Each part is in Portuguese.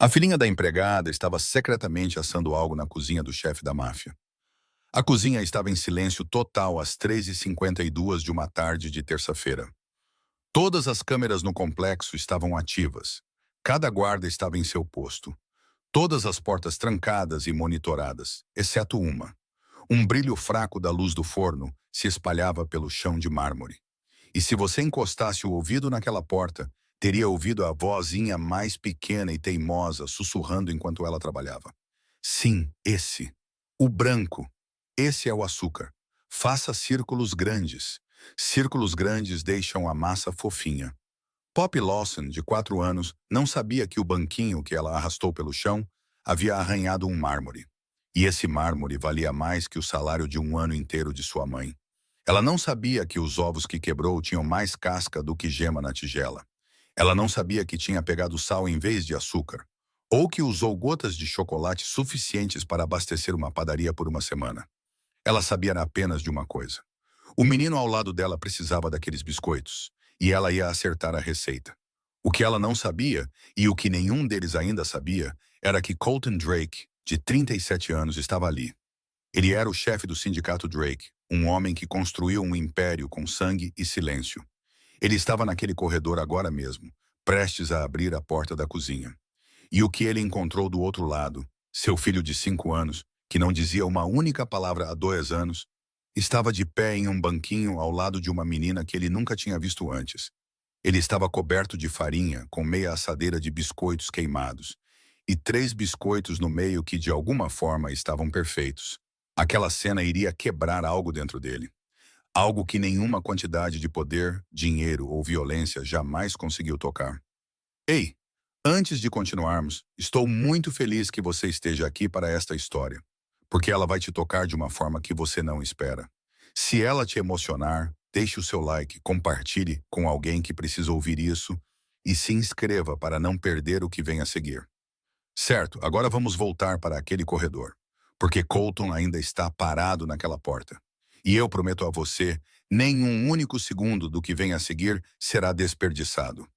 A filhinha da empregada estava secretamente assando algo na cozinha do chefe da máfia. A cozinha estava em silêncio total às 3h52 de uma tarde de terça-feira. Todas as câmeras no complexo estavam ativas. Cada guarda estava em seu posto. Todas as portas trancadas e monitoradas, exceto uma. Um brilho fraco da luz do forno se espalhava pelo chão de mármore. E se você encostasse o ouvido naquela porta, teria ouvido a vozinha mais pequena e teimosa sussurrando enquanto ela trabalhava. Sim, esse. O branco. Esse é o açúcar. Faça círculos grandes. Círculos grandes deixam a massa fofinha. Poppy Lawson, de 4 anos, não sabia que o banquinho que ela arrastou pelo chão havia arranhado um mármore. E esse mármore valia mais que o salário de um ano inteiro de sua mãe. Ela não sabia que os ovos que quebrou tinham mais casca do que gema na tigela. Ela não sabia que tinha pegado sal em vez de açúcar, ou que usou gotas de chocolate suficientes para abastecer uma padaria por uma semana. Ela sabia apenas de uma coisa. O menino ao lado dela precisava daqueles biscoitos, e ela ia acertar a receita. O que ela não sabia, e o que nenhum deles ainda sabia, era que Colton Drake, de 37 anos, estava ali. Ele era o chefe do sindicato Drake, um homem que construiu um império com sangue e silêncio. Ele estava naquele corredor agora mesmo, prestes a abrir a porta da cozinha. E o que ele encontrou do outro lado, seu filho de 5 anos, que não dizia uma única palavra há 2 anos, estava de pé em um banquinho ao lado de uma menina que ele nunca tinha visto antes. Ele estava coberto de farinha, com meia assadeira de biscoitos queimados, e 3 biscoitos no meio que de alguma forma estavam perfeitos. Aquela cena iria quebrar algo dentro dele. Algo que nenhuma quantidade de poder, dinheiro ou violência jamais conseguiu tocar. Ei, antes de continuarmos, estou muito feliz que você esteja aqui para esta história, porque ela vai te tocar de uma forma que você não espera. Se ela te emocionar, deixe o seu like, compartilhe com alguém que precisa ouvir isso e se inscreva para não perder o que vem a seguir. Certo, agora vamos voltar para aquele corredor, porque Colton ainda está parado naquela porta. E eu prometo a você, nem um único segundo do que vem a seguir será desperdiçado.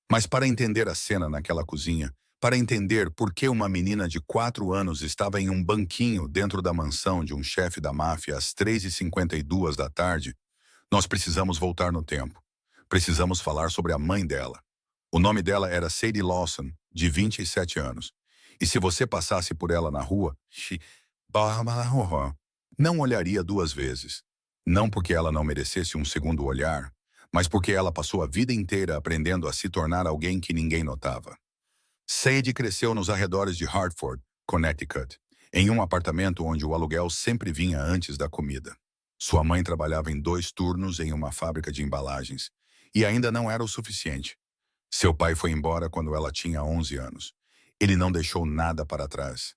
Mas para entender a cena naquela cozinha, para entender por que uma menina de 4 anos estava em um banquinho dentro da mansão de um chefe da máfia às 3h52 da tarde, nós precisamos voltar no tempo. Precisamos falar sobre a mãe dela. O nome dela era Sadie Lawson, de 27 anos. E se você passasse por ela na rua, não olharia 2 vezes. Não porque ela não merecesse um segundo olhar, mas porque ela passou a vida inteira aprendendo a se tornar alguém que ninguém notava. Sadie cresceu nos arredores de Hartford, Connecticut, em um apartamento onde o aluguel sempre vinha antes da comida. Sua mãe trabalhava em 2 turnos em uma fábrica de embalagens, e ainda não era o suficiente. Seu pai foi embora quando ela tinha 11 anos. Ele não deixou nada para trás,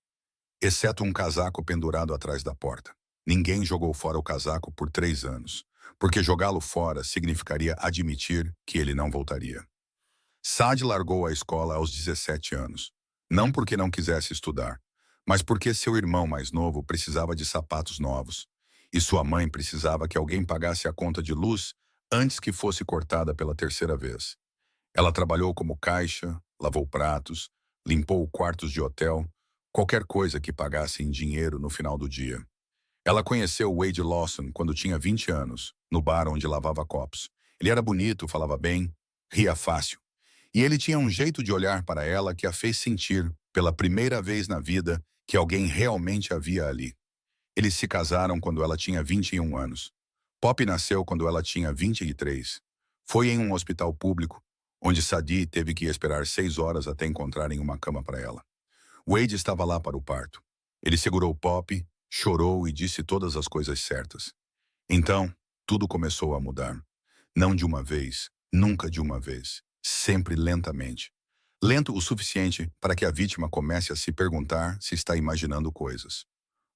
exceto um casaco pendurado atrás da porta. Ninguém jogou fora o casaco por 3 anos, porque jogá-lo fora significaria admitir que ele não voltaria. Sadie largou a escola aos 17 anos, não porque não quisesse estudar, mas porque seu irmão mais novo precisava de sapatos novos, e sua mãe precisava que alguém pagasse a conta de luz antes que fosse cortada pela 3ª vez. Ela trabalhou como caixa, lavou pratos, limpou quartos de hotel, qualquer coisa que pagasse em dinheiro no final do dia. Ela conheceu Wade Lawson quando tinha 20 anos, no bar onde lavava copos. Ele era bonito, falava bem, ria fácil. E ele tinha um jeito de olhar para ela que a fez sentir, pela primeira vez na vida, que alguém realmente havia ali. Eles se casaram quando ela tinha 21 anos. Poppy nasceu quando ela tinha 23. Foi em um hospital público, onde Sadie teve que esperar 6 horas até encontrarem uma cama para ela. Wade estava lá para o parto. Ele segurou Poppy, chorou e disse todas as coisas certas. Então, tudo começou a mudar. Não de uma vez, nunca de uma vez, sempre lentamente. Lento o suficiente para que a vítima comece a se perguntar se está imaginando coisas.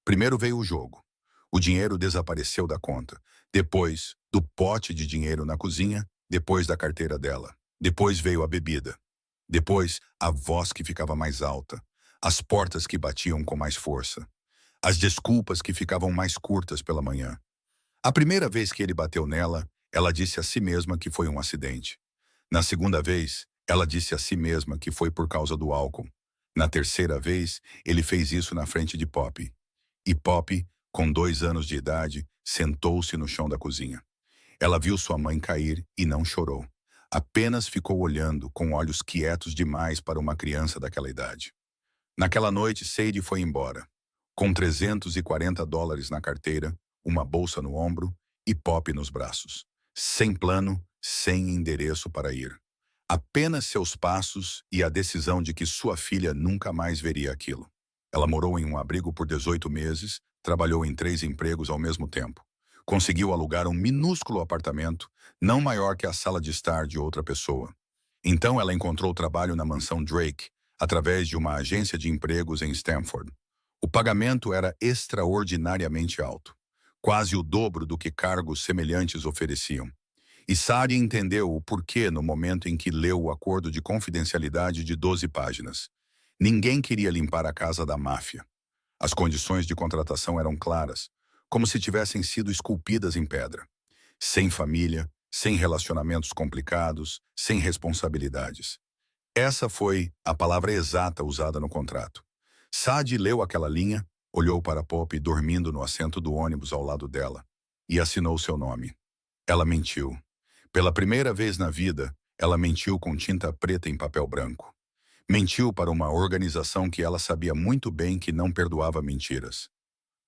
Primeiro veio o jogo. O dinheiro desapareceu da conta. Depois, do pote de dinheiro na cozinha. Depois da carteira dela. Depois veio a bebida. Depois, a voz que ficava mais alta. As portas que batiam com mais força. As desculpas que ficavam mais curtas pela manhã. A primeira vez que ele bateu nela, ela disse a si mesma que foi um acidente. Na segunda vez, ela disse a si mesma que foi por causa do álcool. Na terceira vez, ele fez isso na frente de Poppy. E Poppy, com 2 anos de idade, sentou-se no chão da cozinha. Ela viu sua mãe cair e não chorou. Apenas ficou olhando, com olhos quietos demais para uma criança daquela idade. Naquela noite, Sadie foi embora, com $340 na carteira, uma bolsa no ombro e Poppy nos braços. Sem plano, sem endereço para ir. Apenas seus passos e a decisão de que sua filha nunca mais veria aquilo. Ela morou em um abrigo por 18 meses, trabalhou em 3 empregos ao mesmo tempo. Conseguiu alugar um minúsculo apartamento, não maior que a sala de estar de outra pessoa. Então ela encontrou trabalho na mansão Drake, através de uma agência de empregos em Stanford. O pagamento era extraordinariamente alto, quase o dobro do que cargos semelhantes ofereciam. E Sadie entendeu o porquê no momento em que leu o acordo de confidencialidade de 12 páginas. Ninguém queria limpar a casa da máfia. As condições de contratação eram claras, como se tivessem sido esculpidas em pedra. Sem família, sem relacionamentos complicados, sem responsabilidades. Essa foi a palavra exata usada no contrato. Sadie leu aquela linha, olhou para Poppy dormindo no assento do ônibus ao lado dela e assinou seu nome. Ela mentiu. Pela primeira vez na vida, ela mentiu com tinta preta em papel branco. Mentiu para uma organização que ela sabia muito bem que não perdoava mentiras.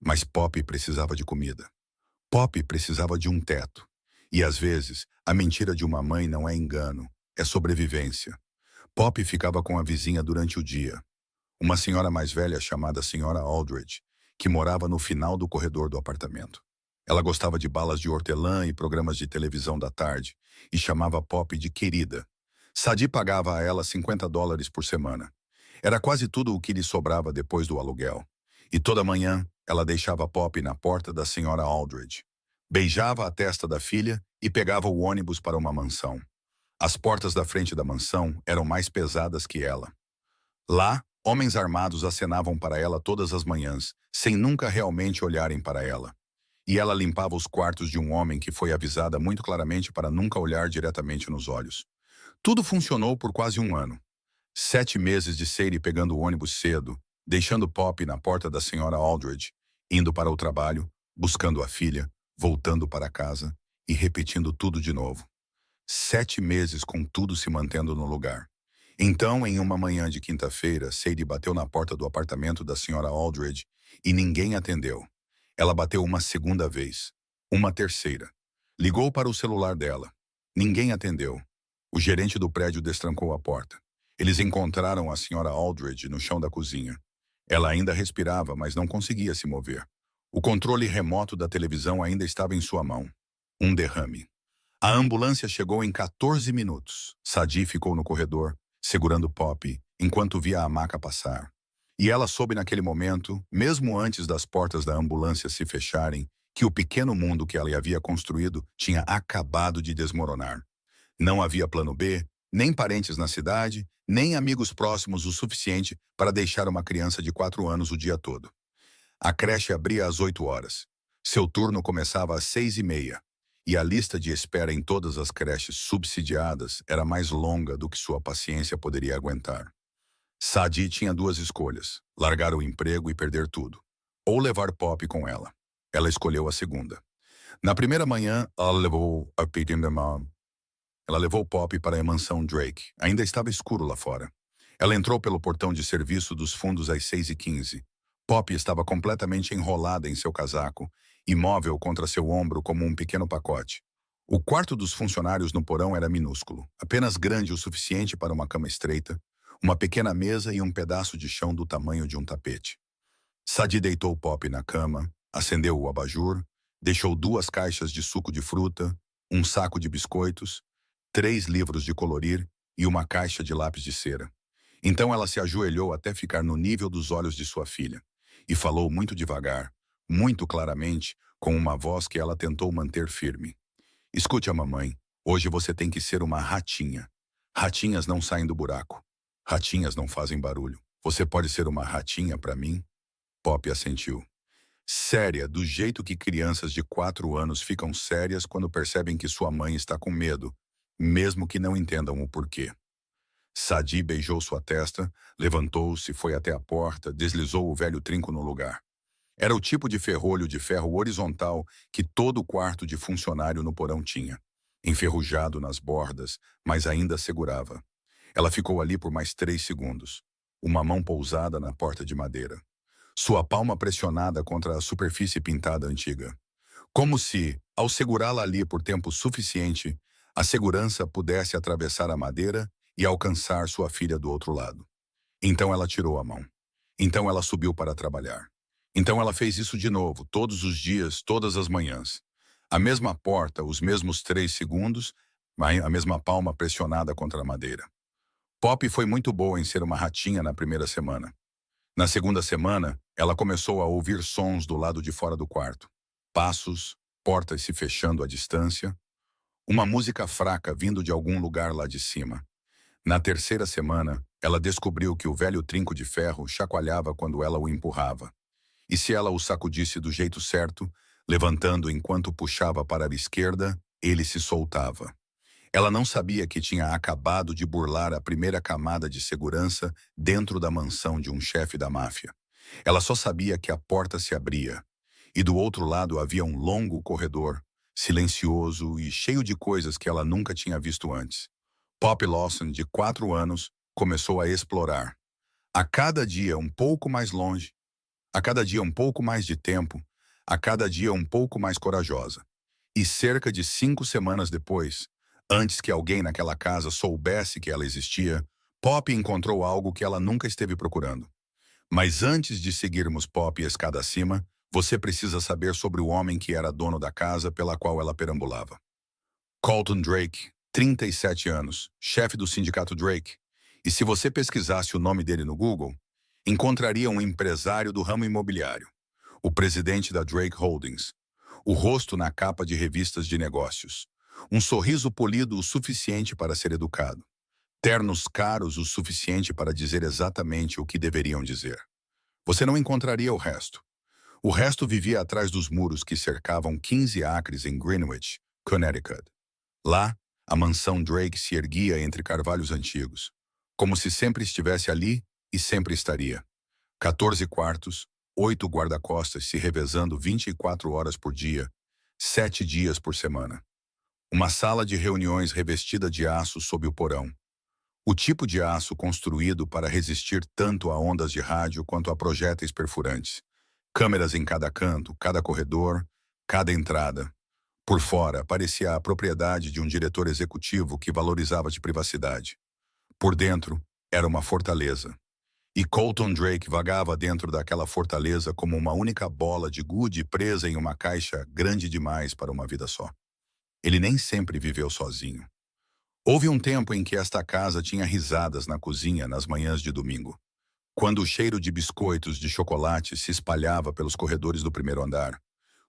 Mas Poppy precisava de comida. Poppy precisava de um teto. E às vezes, a mentira de uma mãe não é engano, é sobrevivência. Poppy ficava com a vizinha durante o dia. Uma senhora mais velha chamada Senhora Aldridge, que morava no final do corredor do apartamento. Ela gostava de balas de hortelã e programas de televisão da tarde, e chamava Poppy de querida. Sadie pagava a ela $50 por semana. Era quase tudo o que lhe sobrava depois do aluguel. E toda manhã, ela deixava Poppy na porta da Senhora Aldridge. Beijava a testa da filha e pegava o ônibus para uma mansão. As portas da frente da mansão eram mais pesadas que ela. Lá, homens armados acenavam para ela todas as manhãs, sem nunca realmente olharem para ela. E ela limpava os quartos de um homem que foi avisada muito claramente para nunca olhar diretamente nos olhos. Tudo funcionou por quase um ano. 7 meses de Sadie pegando o ônibus cedo, deixando Poppy na porta da Senhora Aldridge, indo para o trabalho, buscando a filha, voltando para casa e repetindo tudo de novo. 7 meses com tudo se mantendo no lugar. Então, em uma manhã de quinta-feira, Sadie bateu na porta do apartamento da Senhora Aldridge e ninguém atendeu. Ela bateu uma segunda vez, uma terceira. Ligou para o celular dela. Ninguém atendeu. O gerente do prédio destrancou a porta. Eles encontraram a Senhora Aldridge no chão da cozinha. Ela ainda respirava, mas não conseguia se mover. O controle remoto da televisão ainda estava em sua mão. Um derrame. A ambulância chegou em 14 minutos. Sadie ficou no corredor, segurando Poppy, enquanto via a maca passar. E ela soube naquele momento, mesmo antes das portas da ambulância se fecharem, que o pequeno mundo que ela havia construído tinha acabado de desmoronar. Não havia plano B, nem parentes na cidade, nem amigos próximos o suficiente para deixar uma criança de 4 anos o dia todo. A creche abria às 8 horas. Seu turno começava às 6h30. E a lista de espera em todas as creches subsidiadas era mais longa do que sua paciência poderia aguentar. Sadie tinha 2 escolhas: largar o emprego e perder tudo, ou levar Poppy com ela. Ela escolheu a segunda. Na primeira manhã, ela levou Poppy para a mansão Drake. Ainda estava escuro lá fora. Ela entrou pelo portão de serviço dos fundos às 6h15. Poppy estava completamente enrolada em seu casaco, imóvel contra seu ombro como um pequeno pacote. O quarto dos funcionários no porão era minúsculo, apenas grande o suficiente para uma cama estreita, uma pequena mesa e um pedaço de chão do tamanho de um tapete. Sadie deitou Poppy na cama, acendeu o abajur, deixou 2 caixas de suco de fruta, um saco de biscoitos, 3 livros de colorir e uma caixa de lápis de cera. Então ela se ajoelhou até ficar no nível dos olhos de sua filha e falou muito devagar, muito claramente, com uma voz que ela tentou manter firme. Escute a mamãe, hoje você tem que ser uma ratinha. Ratinhas não saem do buraco. Ratinhas não fazem barulho. Você pode ser uma ratinha para mim? Poppy assentiu. Séria, do jeito que crianças de 4 anos ficam sérias quando percebem que sua mãe está com medo, mesmo que não entendam o porquê. Sadie beijou sua testa, levantou-se, foi até a porta, deslizou o velho trinco no lugar. Era o tipo de ferrolho de ferro horizontal que todo quarto de funcionário no porão tinha. Enferrujado nas bordas, mas ainda segurava. Ela ficou ali por mais 3 segundos. Uma mão pousada na porta de madeira. Sua palma pressionada contra a superfície pintada antiga. Como se, ao segurá-la ali por tempo suficiente, a segurança pudesse atravessar a madeira e alcançar sua filha do outro lado. Então ela tirou a mão. Então ela subiu para trabalhar. Então ela fez isso de novo, todos os dias, todas as manhãs. A mesma porta, os mesmos 3 segundos, a mesma palma pressionada contra a madeira. Poppy foi muito boa em ser uma ratinha na primeira semana. Na segunda semana, ela começou a ouvir sons do lado de fora do quarto. Passos, portas se fechando à distância. Uma música fraca vindo de algum lugar lá de cima. Na terceira semana, ela descobriu que o velho trinco de ferro chacoalhava quando ela o empurrava. E se ela o sacudisse do jeito certo, levantando enquanto puxava para a esquerda, ele se soltava. Ela não sabia que tinha acabado de burlar a primeira camada de segurança dentro da mansão de um chefe da máfia. Ela só sabia que a porta se abria. E do outro lado havia um longo corredor, silencioso e cheio de coisas que ela nunca tinha visto antes. Poppy Lawson, de 4 anos, começou a explorar. A cada dia um pouco mais longe, a cada dia um pouco mais de tempo, a cada dia um pouco mais corajosa. E cerca de 5 semanas depois, antes que alguém naquela casa soubesse que ela existia, Poppy encontrou algo que ela nunca esteve procurando. Mas antes de seguirmos Poppy escada acima, você precisa saber sobre o homem que era dono da casa pela qual ela perambulava. Colton Drake, 37 anos, chefe do sindicato Drake. E se você pesquisasse o nome dele no Google, encontraria um empresário do ramo imobiliário, o presidente da Drake Holdings, o rosto na capa de revistas de negócios, um sorriso polido o suficiente para ser educado, ternos caros o suficiente para dizer exatamente o que deveriam dizer. Você não encontraria o resto. O resto vivia atrás dos muros que cercavam 15 acres em Greenwich, Connecticut. Lá, a mansão Drake se erguia entre carvalhos antigos, como se sempre estivesse ali e sempre estaria. 14 quartos, 8 guarda-costas se revezando 24 horas por dia, 7 dias por semana. Uma sala de reuniões revestida de aço sob o porão. O tipo de aço construído para resistir tanto a ondas de rádio quanto a projéteis perfurantes. Câmeras em cada canto, cada corredor, cada entrada. Por fora, parecia a propriedade de um diretor executivo que valorizava de privacidade. Por dentro, era uma fortaleza. E Colton Drake vagava dentro daquela fortaleza como uma única bola de gude presa em uma caixa grande demais para uma vida só. Ele nem sempre viveu sozinho. Houve um tempo em que esta casa tinha risadas na cozinha nas manhãs de domingo, quando o cheiro de biscoitos de chocolate se espalhava pelos corredores do primeiro andar,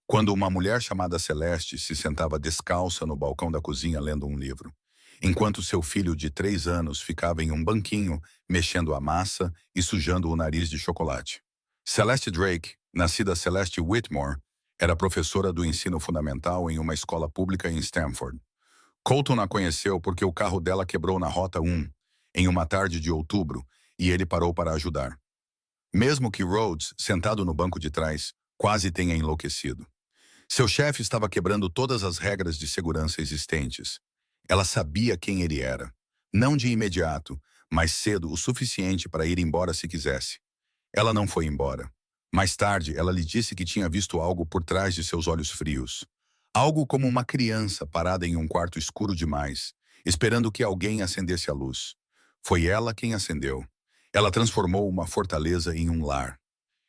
quando uma mulher chamada Celeste se sentava descalça no balcão da cozinha lendo um livro, enquanto seu filho de 3 anos ficava em um banquinho mexendo a massa e sujando o nariz de chocolate. Celeste Drake, nascida Celeste Whitmore, era professora do ensino fundamental em uma escola pública em Stamford. Colton a conheceu porque o carro dela quebrou na Rota 1, em uma tarde de outubro, e ele parou para ajudar. Mesmo que Rhodes, sentado no banco de trás, quase tenha enlouquecido. Seu chefe estava quebrando todas as regras de segurança existentes. Ela sabia quem ele era. Não de imediato, mas cedo o suficiente para ir embora se quisesse. Ela não foi embora. Mais tarde, ela lhe disse que tinha visto algo por trás de seus olhos frios. Algo como uma criança parada em um quarto escuro demais, esperando que alguém acendesse a luz. Foi ela quem acendeu. Ela transformou uma fortaleza em um lar.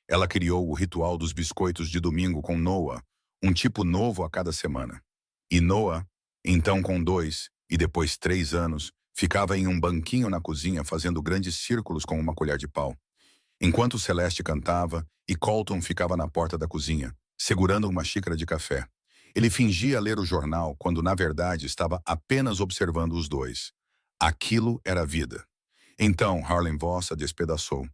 Ela criou o ritual dos biscoitos de domingo com Noah, um tipo novo a cada semana. E Noah, então com 2 e depois 3 anos, ficava em um banquinho na cozinha fazendo grandes círculos com uma colher de pau. Enquanto Celeste cantava e Colton ficava na porta da cozinha, segurando uma xícara de café. Ele fingia ler o jornal quando na verdade estava apenas observando os dois. Aquilo era vida. Então Harlan Voss a despedaçou.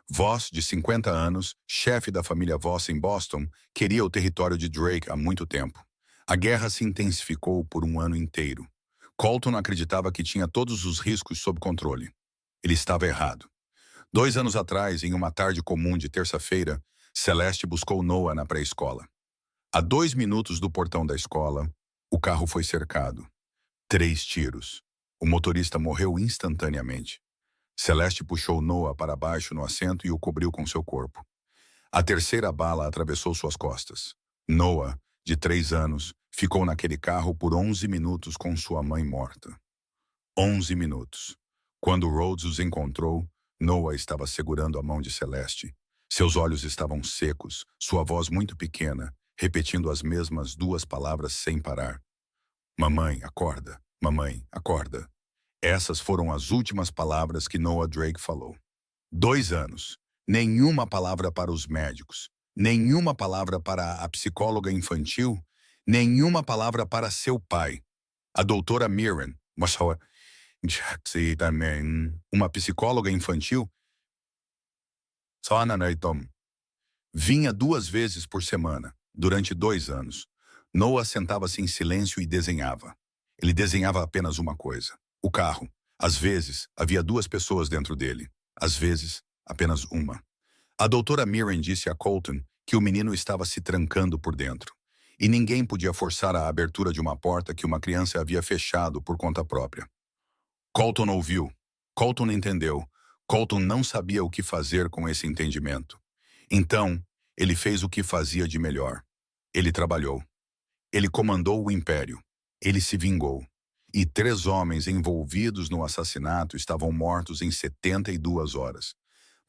Voss, de 50 anos, chefe da família Voss em Boston, queria o território de Drake há muito tempo. A guerra se intensificou por um ano inteiro. Colton acreditava que tinha todos os riscos sob controle. Ele estava errado. 2 anos atrás, em uma tarde comum de terça-feira, Celeste buscou Noah na pré-escola. A 2 minutos do portão da escola, o carro foi cercado. 3 tiros. O motorista morreu instantaneamente. Celeste puxou Noah para baixo no assento e o cobriu com seu corpo. A terceira bala atravessou suas costas. Noah, de 3 anos, ficou naquele carro por 11 minutos com sua mãe morta. 11 minutos. Quando Rhodes os encontrou, Noah estava segurando a mão de Celeste. Seus olhos estavam secos, sua voz muito pequena, repetindo as mesmas 2 palavras sem parar. Mamãe, acorda. Mamãe, acorda. Essas foram as últimas palavras que Noah Drake falou. 2 anos. Nenhuma palavra para os médicos. Nenhuma palavra para a psicóloga infantil. Nenhuma palavra para seu pai. A doutora Mirren, uma psicóloga infantil, vinha 2 vezes por semana, durante 2 anos. Noah sentava-se em silêncio e desenhava. Ele desenhava apenas uma coisa: o carro. Às vezes, havia 2 pessoas dentro dele. Às vezes, apenas uma. A doutora Mirren disse a Colton que o menino estava se trancando por dentro. E ninguém podia forçar a abertura de uma porta que uma criança havia fechado por conta própria. Colton ouviu. Colton entendeu. Colton não sabia o que fazer com esse entendimento. Então, ele fez o que fazia de melhor. Ele trabalhou. Ele comandou o império. Ele se vingou. E 3 homens envolvidos no assassinato estavam mortos em 72 horas.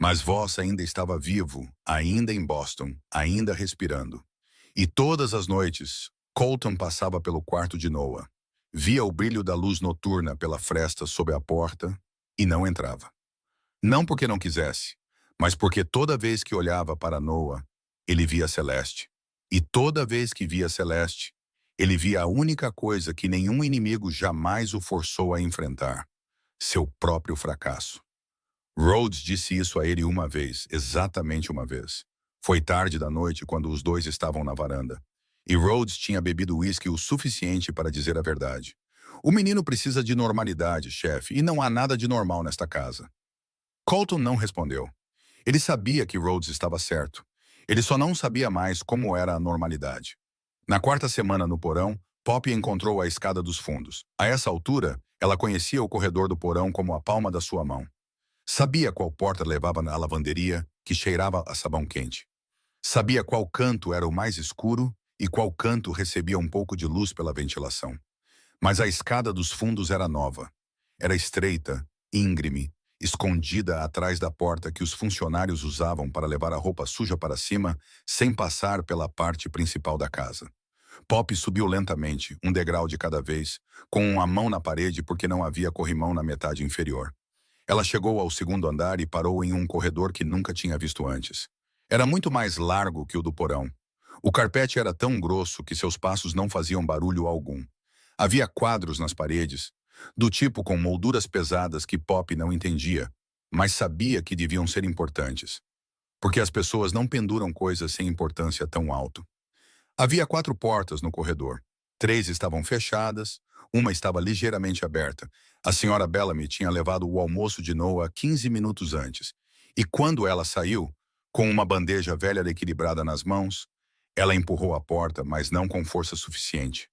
Mas Voss ainda estava vivo, ainda em Boston, ainda respirando. E todas as noites, Colton passava pelo quarto de Noah. Via o brilho da luz noturna pela fresta sob a porta e não entrava. Não porque não quisesse, mas porque toda vez que olhava para Noah, ele via Celeste. E toda vez que via Celeste, ele via a única coisa que nenhum inimigo jamais o forçou a enfrentar: seu próprio fracasso. Rhodes disse isso a ele uma vez, exatamente uma vez. Foi tarde da noite quando os dois estavam na varanda. E Rhodes tinha bebido uísque o suficiente para dizer a verdade. O menino precisa de normalidade, chefe, e não há nada de normal nesta casa. Colton não respondeu. Ele sabia que Rhodes estava certo. Ele só não sabia mais como era a normalidade. Na 4ª semana no porão, Poppy encontrou a escada dos fundos. A essa altura, ela conhecia o corredor do porão como a palma da sua mão. Sabia qual porta levava à lavanderia, que cheirava a sabão quente. Sabia qual canto era o mais escuro e qual canto recebia um pouco de luz pela ventilação. Mas a escada dos fundos era nova. Era estreita, íngreme, escondida atrás da porta que os funcionários usavam para levar a roupa suja para cima, sem passar pela parte principal da casa. Poppy subiu lentamente, um degrau de cada vez, com uma mão na parede porque não havia corrimão na metade inferior. Ela chegou ao 2º andar e parou em um corredor que nunca tinha visto antes. Era muito mais largo que o do porão. O carpete era tão grosso que seus passos não faziam barulho algum. Havia quadros nas paredes, do tipo com molduras pesadas que Poppy não entendia, mas sabia que deviam ser importantes. Porque as pessoas não penduram coisas sem importância tão alto. Havia 4 portas no corredor. 3 estavam fechadas, uma estava ligeiramente aberta. A senhora Bellamy tinha levado o almoço de Noah 15 minutos antes. E quando ela saiu, com uma bandeja velha equilibrada nas mãos, ela empurrou a porta, mas não com força suficiente.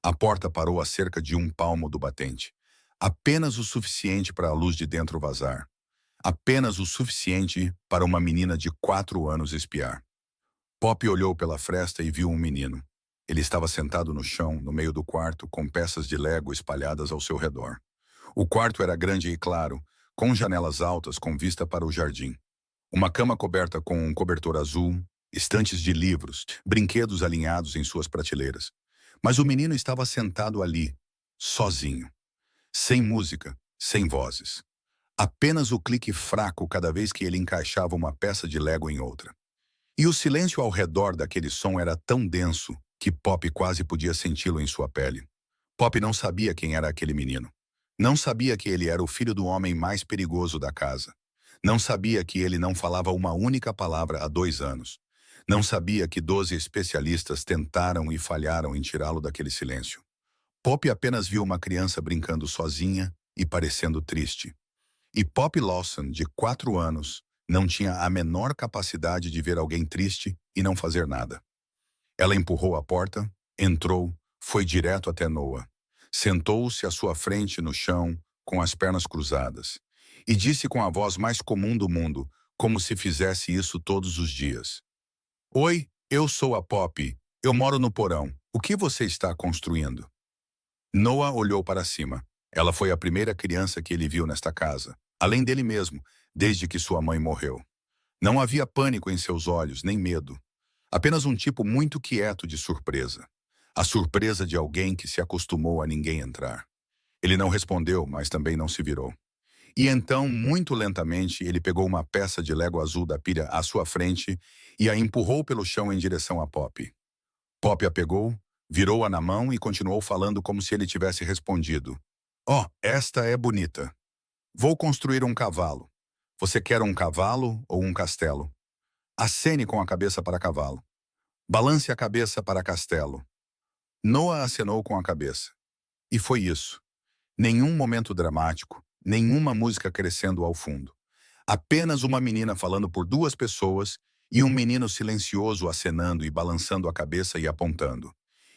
A porta parou a cerca de 1 palmo do batente. Apenas o suficiente para a luz de dentro vazar. Apenas o suficiente para uma menina de 4 anos espiar. Poppy olhou pela fresta e viu um menino. Ele estava sentado no chão, no meio do quarto, com peças de Lego espalhadas ao seu redor. O quarto era grande e claro, com janelas altas com vista para o jardim. Uma cama coberta com um cobertor azul, estantes de livros, brinquedos alinhados em suas prateleiras. Mas o menino estava sentado ali, sozinho. Sem música, sem vozes. Apenas o clique fraco cada vez que ele encaixava uma peça de Lego em outra. E o silêncio ao redor daquele som era tão denso que Poppy quase podia senti-lo em sua pele. Poppy não sabia quem era aquele menino. Não sabia que ele era o filho do homem mais perigoso da casa. Não sabia que ele não falava uma única palavra há 2 anos. Não sabia que 12 especialistas tentaram e falharam em tirá-lo daquele silêncio. Poppy apenas viu uma criança brincando sozinha e parecendo triste. E Pop Lawson, de 4 anos, não tinha a menor capacidade de ver alguém triste e não fazer nada. Ela empurrou a porta, entrou, foi direto até Noah. Sentou-se à sua frente no chão, com as pernas cruzadas, e disse com a voz mais comum do mundo, como se fizesse isso todos os dias. Oi, eu sou a Pop. Eu moro no porão. O que você está construindo? Noah olhou para cima. Ela foi a primeira criança que ele viu nesta casa, além dele mesmo, desde que sua mãe morreu. Não havia pânico em seus olhos, nem medo. Apenas um tipo muito quieto de surpresa. A surpresa de alguém que se acostumou a ninguém entrar. Ele não respondeu, mas também não se virou. E então, muito lentamente, ele pegou uma peça de Lego azul da pilha à sua frente e a empurrou pelo chão em direção a Pop. Pop a pegou, virou-a na mão e continuou falando como se ele tivesse respondido. Oh, esta é bonita. Vou construir um cavalo. Você quer um cavalo ou um castelo? Acene com a cabeça para cavalo. Balance a cabeça para castelo. Noah acenou com a cabeça. E foi isso. Nenhum momento dramático, nenhuma música crescendo ao fundo. Apenas uma menina falando por duas pessoas e um menino silencioso acenando e balançando a cabeça e apontando.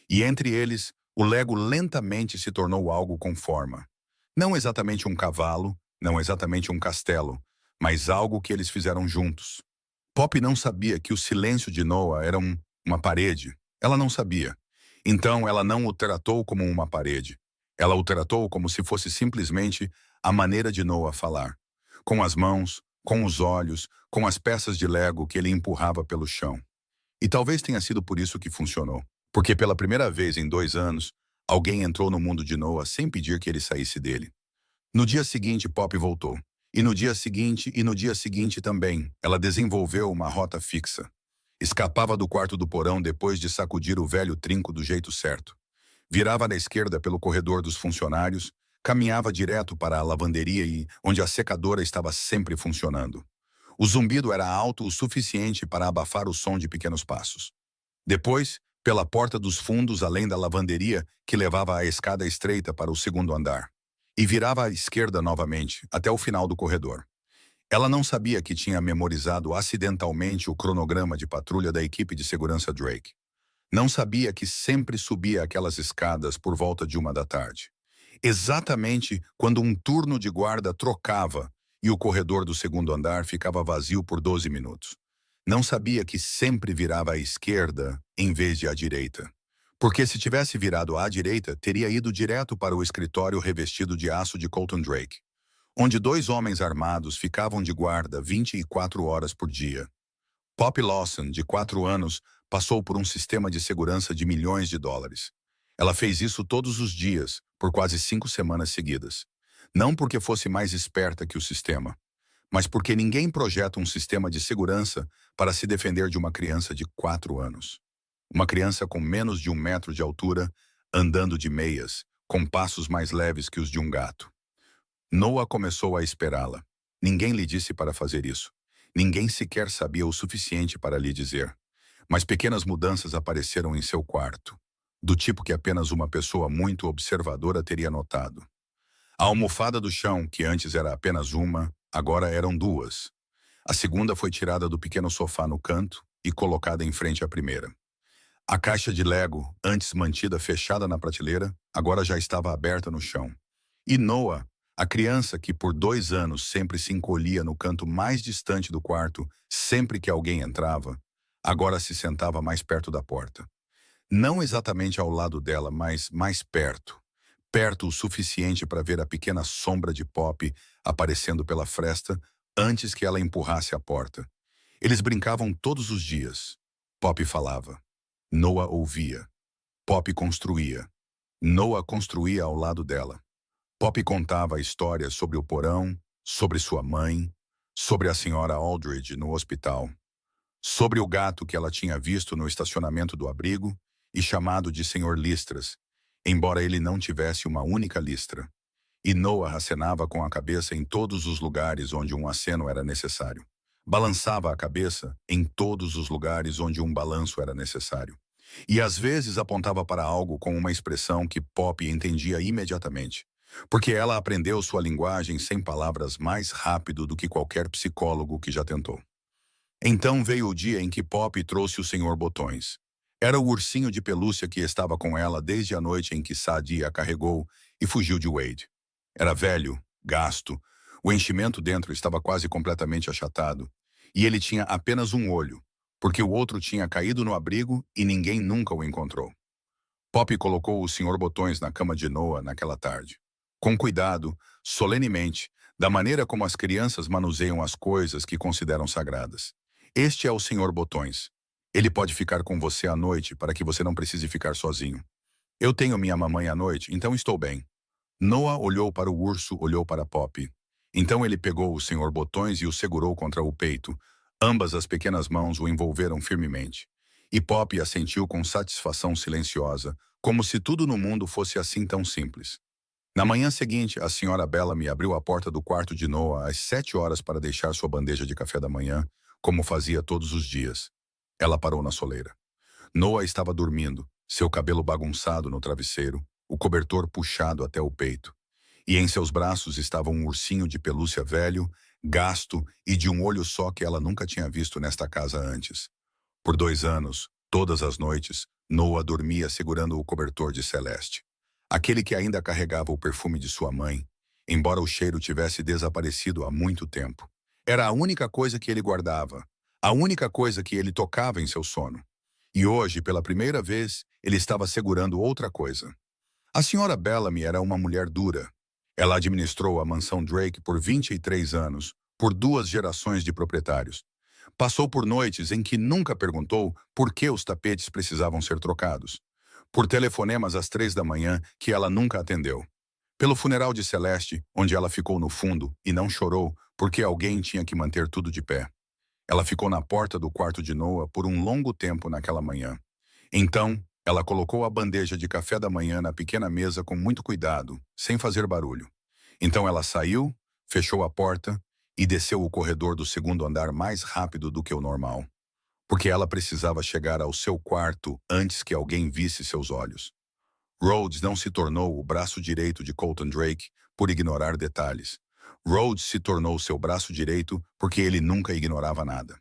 E entre eles, o Lego lentamente se tornou algo com forma. Não exatamente um cavalo, não exatamente um castelo, mas algo que eles fizeram juntos. Pop não sabia que o silêncio de Noah era uma parede. Ela não sabia. Então ela não o tratou como uma parede. Ela o tratou como se fosse simplesmente a maneira de Noah falar. Com as mãos, com os olhos, com as peças de Lego que ele empurrava pelo chão. E talvez tenha sido por isso que funcionou. Porque pela primeira vez em 2 anos, alguém entrou no mundo de Noah sem pedir que ele saísse dele. No dia seguinte, Pop voltou. E no dia seguinte, e no dia seguinte também, ela desenvolveu uma rota fixa. Escapava do quarto do porão depois de sacudir o velho trinco do jeito certo. Virava à esquerda pelo corredor dos funcionários, caminhava direto para a lavanderia onde a secadora estava sempre funcionando. O zumbido era alto o suficiente para abafar o som de pequenos passos. Depois, pela porta dos fundos além da lavanderia que levava à escada estreita para o segundo andar. E virava à esquerda novamente, até o final do corredor. Ela não sabia que tinha memorizado acidentalmente o cronograma de patrulha da equipe de segurança Drake. Não sabia que sempre subia aquelas escadas por volta de 1 da tarde. Exatamente quando um turno de guarda trocava e o corredor do segundo andar ficava vazio por 12 minutos. Não sabia que sempre virava à esquerda em vez de à direita. Porque se tivesse virado à direita, teria ido direto para o escritório revestido de aço de Colton Drake, onde 2 homens armados ficavam de guarda 24 horas por dia. Pop Lawson, de 4 anos, passou por um sistema de segurança de milhões de dólares. Ela fez isso todos os dias, por quase 5 semanas seguidas. Não porque fosse mais esperta que o sistema, mas porque ninguém projeta um sistema de segurança para se defender de uma criança de 4 anos. Uma criança com menos de 1 metro de altura, andando de meias, com passos mais leves que os de um gato. Noah começou a esperá-la. Ninguém lhe disse para fazer isso. Ninguém sequer sabia o suficiente para lhe dizer. Mas pequenas mudanças apareceram em seu quarto, do tipo que apenas uma pessoa muito observadora teria notado. A almofada do chão, que antes era apenas uma, agora eram 2. A segunda foi tirada do pequeno sofá no canto e colocada em frente à primeira. A caixa de Lego, antes mantida fechada na prateleira, agora já estava aberta no chão. E Noah, a criança que por 2 anos sempre se encolhia no canto mais distante do quarto, sempre que alguém entrava, agora se sentava mais perto da porta. Não exatamente ao lado dela, mas mais perto. Perto o suficiente para ver a pequena sombra de Pop aparecendo pela fresta antes que ela empurrasse a porta. Eles brincavam todos os dias. Pop falava. Noah ouvia. Pop construía. Noah construía ao lado dela. Pop contava histórias sobre o porão, sobre sua mãe, sobre a senhora Aldridge no hospital, sobre o gato que ela tinha visto no estacionamento do abrigo e chamado de Senhor Listras, embora ele não tivesse uma única listra. E Noah acenava com a cabeça em todos os lugares onde um aceno era necessário. Balançava a cabeça em todos os lugares onde um balanço era necessário. E às vezes apontava para algo com uma expressão que Pop entendia imediatamente. porque ela aprendeu sua linguagem sem palavras mais rápido do que qualquer psicólogo que já tentou. Então veio o dia em que Pop trouxe o Senhor Botões. Era o ursinho de pelúcia que estava com ela desde a noite em que Sadie a carregou e fugiu de Wade. Era velho, gasto, o enchimento dentro estava quase completamente achatado, e ele tinha apenas um olho, porque o outro tinha caído no abrigo e ninguém nunca o encontrou. Pop colocou o Senhor Botões na cama de Noah naquela tarde. Com cuidado, solenemente, da maneira como as crianças manuseiam as coisas que consideram sagradas. Este é o Senhor Botões. Ele pode ficar com você à noite para que você não precise ficar sozinho. Eu tenho minha mamãe à noite, então estou bem. Noah olhou para o urso, olhou para Pop. Então ele pegou o Senhor Botões e o segurou contra o peito. Ambas as pequenas mãos o envolveram firmemente. E Pop assentiu com satisfação silenciosa, como se tudo no mundo fosse assim tão simples. Na manhã seguinte, a senhora Bellamy abriu a porta do quarto de Noah às 7 horas para deixar sua bandeja de café da manhã, como fazia todos os dias. Ela parou na soleira. Noah estava dormindo, seu cabelo bagunçado no travesseiro, o cobertor puxado até o peito. E em seus braços estava um ursinho de pelúcia velho, gasto e de um olho só que ela nunca tinha visto nesta casa antes. Por 2 anos, todas as noites, Noah dormia segurando o cobertor de Celeste. Aquele que ainda carregava o perfume de sua mãe, embora o cheiro tivesse desaparecido há muito tempo. Era a única coisa que ele guardava, a única coisa que ele tocava em seu sono. E hoje, pela primeira vez, ele estava segurando outra coisa. A senhora Bellamy era uma mulher dura. Ela administrou a mansão Drake por 23 anos, por 2 gerações de proprietários. Passou por noites em que nunca perguntou por que os tapetes precisavam ser trocados. Por telefonemas às 3 da manhã que ela nunca atendeu. Pelo funeral de Celeste, onde ela ficou no fundo e não chorou porque alguém tinha que manter tudo de pé. Ela ficou na porta do quarto de Noah por um longo tempo naquela manhã. Então, ela colocou a bandeja de café da manhã na pequena mesa com muito cuidado, sem fazer barulho. Então ela saiu, fechou a porta e desceu o corredor do segundo andar mais rápido do que o normal, porque ela precisava chegar ao seu quarto antes que alguém visse seus olhos. Rhodes não se tornou o braço direito de Colton Drake por ignorar detalhes. Rhodes se tornou seu braço direito porque ele nunca ignorava nada.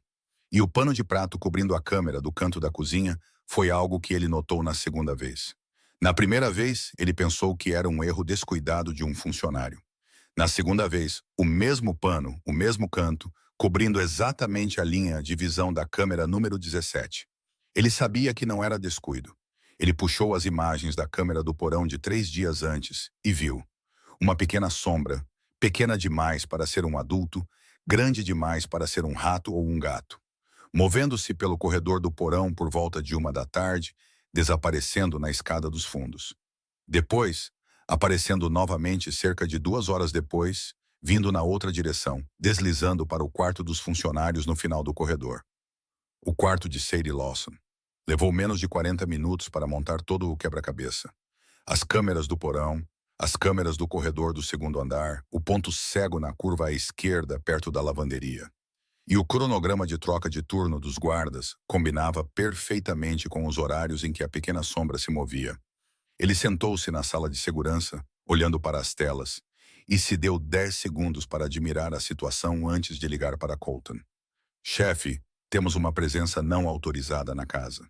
E o pano de prato cobrindo a câmera do canto da cozinha foi algo que ele notou na segunda vez. Na primeira vez, ele pensou que era um erro descuidado de um funcionário. Na segunda vez, o mesmo pano, o mesmo canto, cobrindo exatamente a linha de visão da câmera número 17. Ele sabia que não era descuido. Ele puxou as imagens da câmera do porão de 3 dias antes e viu uma pequena sombra, pequena demais para ser um adulto, grande demais para ser um rato ou um gato, movendo-se pelo corredor do porão por volta de 1 da tarde, desaparecendo na escada dos fundos. Depois, aparecendo novamente cerca de 2 horas depois, vindo na outra direção, deslizando para o quarto dos funcionários no final do corredor. O quarto de Sadie Lawson. Levou menos de 40 minutos para montar todo o quebra-cabeça. As câmeras do porão, as câmeras do corredor do segundo andar, o ponto cego na curva à esquerda perto da lavanderia. E o cronograma de troca de turno dos guardas combinava perfeitamente com os horários em que a pequena sombra se movia. Ele sentou-se na sala de segurança, olhando para as telas, e se deu 10 segundos para admirar a situação antes de ligar para Colton. Chefe, temos uma presença não autorizada na casa.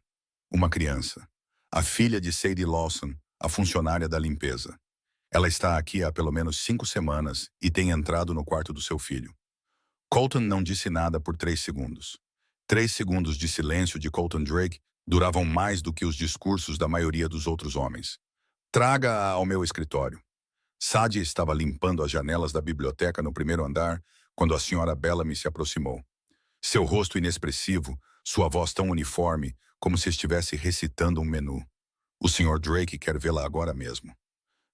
Uma criança. A filha de Sadie Lawson, a funcionária da limpeza. Ela está aqui há pelo menos 5 semanas e tem entrado no quarto do seu filho. Colton não disse nada por 3 segundos. 3 segundos de silêncio de Colton Drake duravam mais do que os discursos da maioria dos outros homens. Traga-a ao meu escritório. Sadie estava limpando as janelas da biblioteca no primeiro andar quando a senhora Bellamy se aproximou. Seu rosto inexpressivo, sua voz tão uniforme, como se estivesse recitando um menu. O Sr. Drake quer vê-la agora mesmo.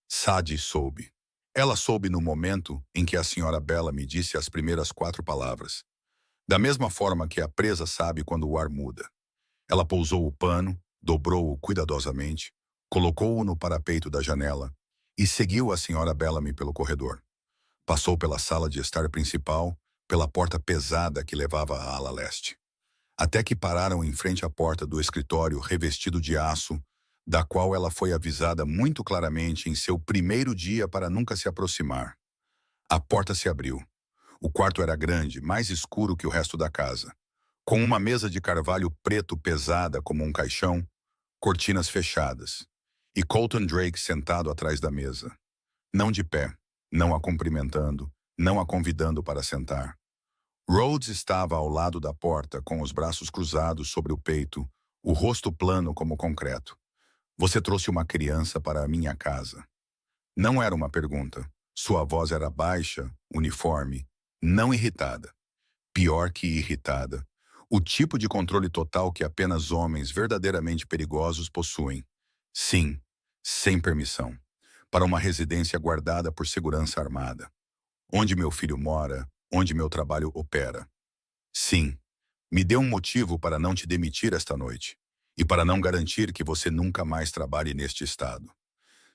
Sadie soube. Ela soube no momento em que a senhora Bellamy disse as primeiras 4 palavras. Da mesma forma que a presa sabe quando o ar muda. Ela pousou o pano, dobrou-o cuidadosamente, colocou-o no parapeito da janela e seguiu a senhora Bellamy pelo corredor. Passou pela sala de estar principal, pela porta pesada que levava à ala leste. Até que pararam em frente à porta do escritório revestido de aço, da qual ela foi avisada muito claramente em seu primeiro dia para nunca se aproximar. A porta se abriu. O quarto era grande, mais escuro que o resto da casa, com uma mesa de carvalho preto pesada como um caixão, cortinas fechadas, e Colton Drake sentado atrás da mesa. Não de pé, não a cumprimentando, não a convidando para sentar. Rhodes estava ao lado da porta, com os braços cruzados sobre o peito, o rosto plano como concreto. Você trouxe uma criança para a minha casa. Não era uma pergunta. Sua voz era baixa, uniforme, não irritada. Pior que irritada. O tipo de controle total que apenas homens verdadeiramente perigosos possuem. Sim, sem permissão. Para uma residência guardada por segurança armada. Onde meu filho mora, onde meu trabalho opera. Sim, me dê um motivo para não te demitir esta noite. E para não garantir que você nunca mais trabalhe neste estado.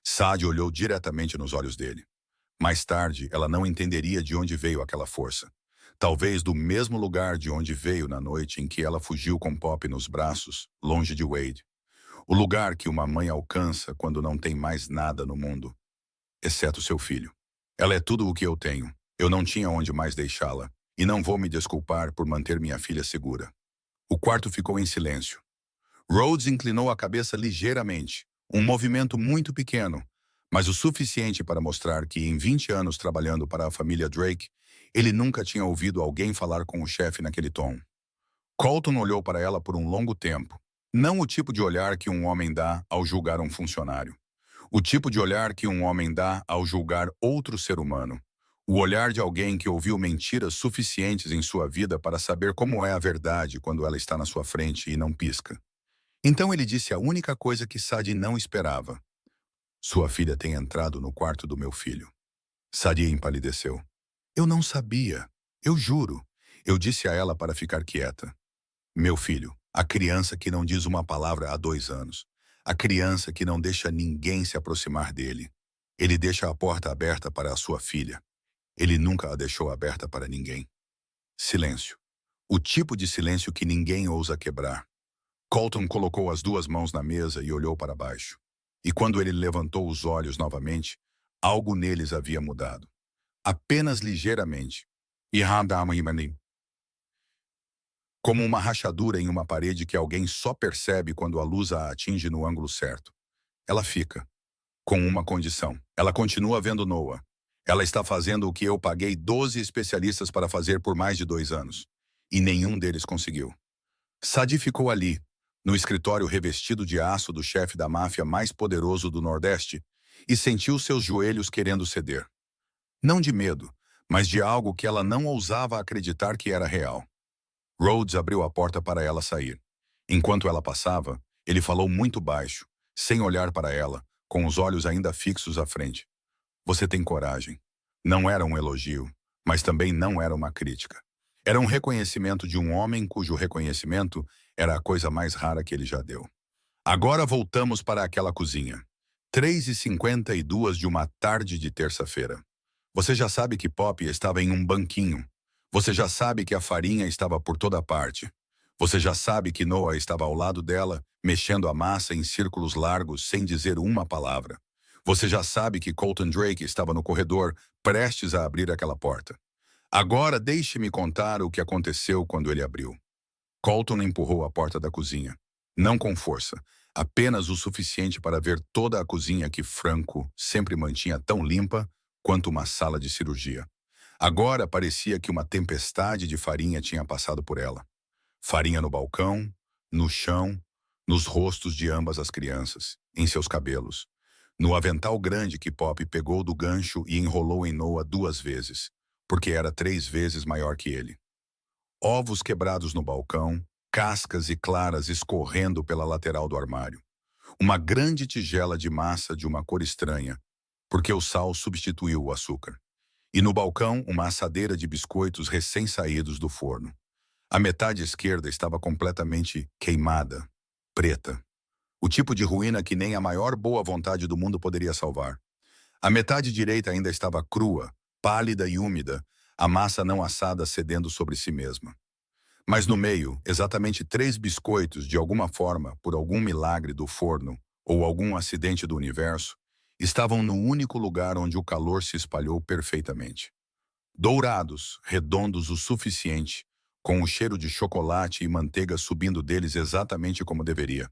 Sadie olhou diretamente nos olhos dele. Mais tarde, ela não entenderia de onde veio aquela força. Talvez do mesmo lugar de onde veio na noite em que ela fugiu com Pop nos braços, longe de Wade. O lugar que uma mãe alcança quando não tem mais nada no mundo, exceto seu filho. Ela é tudo o que eu tenho. Eu não tinha onde mais deixá-la, e não vou me desculpar por manter minha filha segura. O quarto ficou em silêncio. Rhodes inclinou a cabeça ligeiramente, um movimento muito pequeno, mas o suficiente para mostrar que, em 20 anos trabalhando para a família Drake, ele nunca tinha ouvido alguém falar com o chefe naquele tom. Colton olhou para ela por um longo tempo. Não o tipo de olhar que um homem dá ao julgar um funcionário. O tipo de olhar que um homem dá ao julgar outro ser humano. O olhar de alguém que ouviu mentiras suficientes em sua vida para saber como é a verdade quando ela está na sua frente e não pisca. Então ele disse a única coisa que Sadie não esperava. Sua filha tem entrado no quarto do meu filho. Sadie empalideceu. Eu não sabia. Eu juro. Eu disse a ela para ficar quieta. Meu filho, a criança que não diz uma palavra há 2 anos. A criança que não deixa ninguém se aproximar dele. Ele deixa a porta aberta para a sua filha. Ele nunca a deixou aberta para ninguém. Silêncio. O tipo de silêncio que ninguém ousa quebrar. Colton colocou as 2 mãos na mesa e olhou para baixo. E quando ele levantou os olhos novamente, algo neles havia mudado. Apenas ligeiramente. E como uma rachadura em uma parede que alguém só percebe quando a luz a atinge no ângulo certo. Ela fica. Com uma condição. Ela continua vendo Noah. Ela está fazendo o que eu paguei 12 especialistas para fazer por mais de 2 anos. E nenhum deles conseguiu. Sadie ficou ali, no escritório revestido de aço do chefe da máfia mais poderoso do Nordeste, e sentiu seus joelhos querendo ceder. Não de medo, mas de algo que ela não ousava acreditar que era real. Rhodes abriu a porta para ela sair. Enquanto ela passava, ele falou muito baixo, sem olhar para ela, com os olhos ainda fixos à frente. Você tem coragem. Não era um elogio, mas também não era uma crítica. Era um reconhecimento de um homem cujo reconhecimento era a coisa mais rara que ele já deu. Agora voltamos para aquela cozinha. 3h52 de uma tarde de terça-feira. Você já sabe que Pop estava em um banquinho. Você já sabe que a farinha estava por toda parte. Você já sabe que Noah estava ao lado dela, mexendo a massa em círculos largos sem dizer uma palavra. Você já sabe que Colton Drake estava no corredor, prestes a abrir aquela porta. Agora deixe-me contar o que aconteceu quando ele abriu. Colton empurrou a porta da cozinha. Não com força, apenas o suficiente para ver toda a cozinha que Franco sempre mantinha tão limpa quanto uma sala de cirurgia. Agora parecia que uma tempestade de farinha tinha passado por ela. Farinha no balcão, no chão, nos rostos de ambas as crianças, em seus cabelos, no avental grande que Pop pegou do gancho e enrolou em Noah 2 vezes, porque era 3 vezes maior que ele. Ovos quebrados no balcão, cascas e claras escorrendo pela lateral do armário. Uma grande tigela de massa de uma cor estranha, porque o sal substituiu o açúcar. E no balcão, uma assadeira de biscoitos recém-saídos do forno. A metade esquerda estava completamente queimada, preta. O tipo de ruína que nem a maior boa vontade do mundo poderia salvar. A metade direita ainda estava crua, pálida e úmida, a massa não assada cedendo sobre si mesma. Mas no meio, exatamente 3 biscoitos, de alguma forma, por algum milagre do forno, ou algum acidente do universo, estavam no único lugar onde o calor se espalhou perfeitamente. Dourados, redondos o suficiente, com o cheiro de chocolate e manteiga subindo deles exatamente como deveria.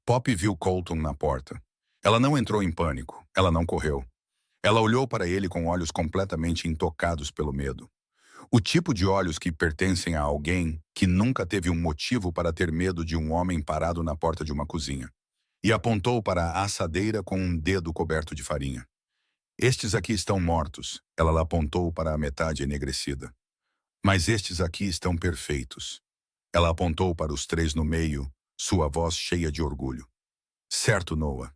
Poppy viu Colton na porta. Ela não entrou em pânico, ela não correu. Ela olhou para ele com olhos completamente intocados pelo medo. O tipo de olhos que pertencem a alguém que nunca teve um motivo para ter medo de um homem parado na porta de uma cozinha. E apontou para a assadeira com um dedo coberto de farinha. Estes aqui estão mortos, ela apontou para a metade enegrecida. Mas estes aqui estão perfeitos. Ela apontou para os três no meio, sua voz cheia de orgulho. Certo, Noah.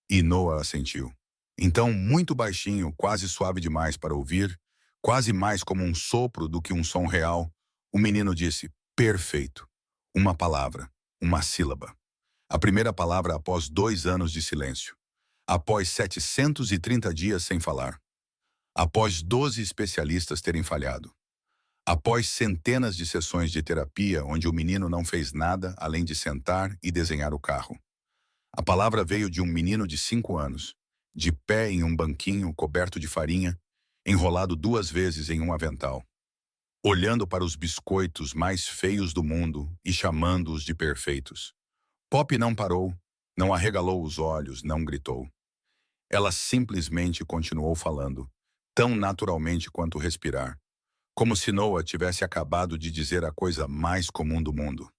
E Noah assentiu. Então, muito baixinho, quase suave demais para ouvir, quase mais como um sopro do que um som real, o menino disse, perfeito. Uma palavra, uma sílaba. A primeira palavra após 2 anos de silêncio. Após 730 dias sem falar. Após 12 especialistas terem falhado. Após centenas de sessões de terapia onde o menino não fez nada além de sentar e desenhar o carro. A palavra veio de um menino de 5 anos, de pé em um banquinho coberto de farinha, enrolado 2 vezes em um avental, olhando para os biscoitos mais feios do mundo e chamando-os de perfeitos. Poppy não parou, não arregalou os olhos, não gritou. Ela simplesmente continuou falando, tão naturalmente quanto respirar, como se Noah tivesse acabado de dizer a coisa mais comum do mundo.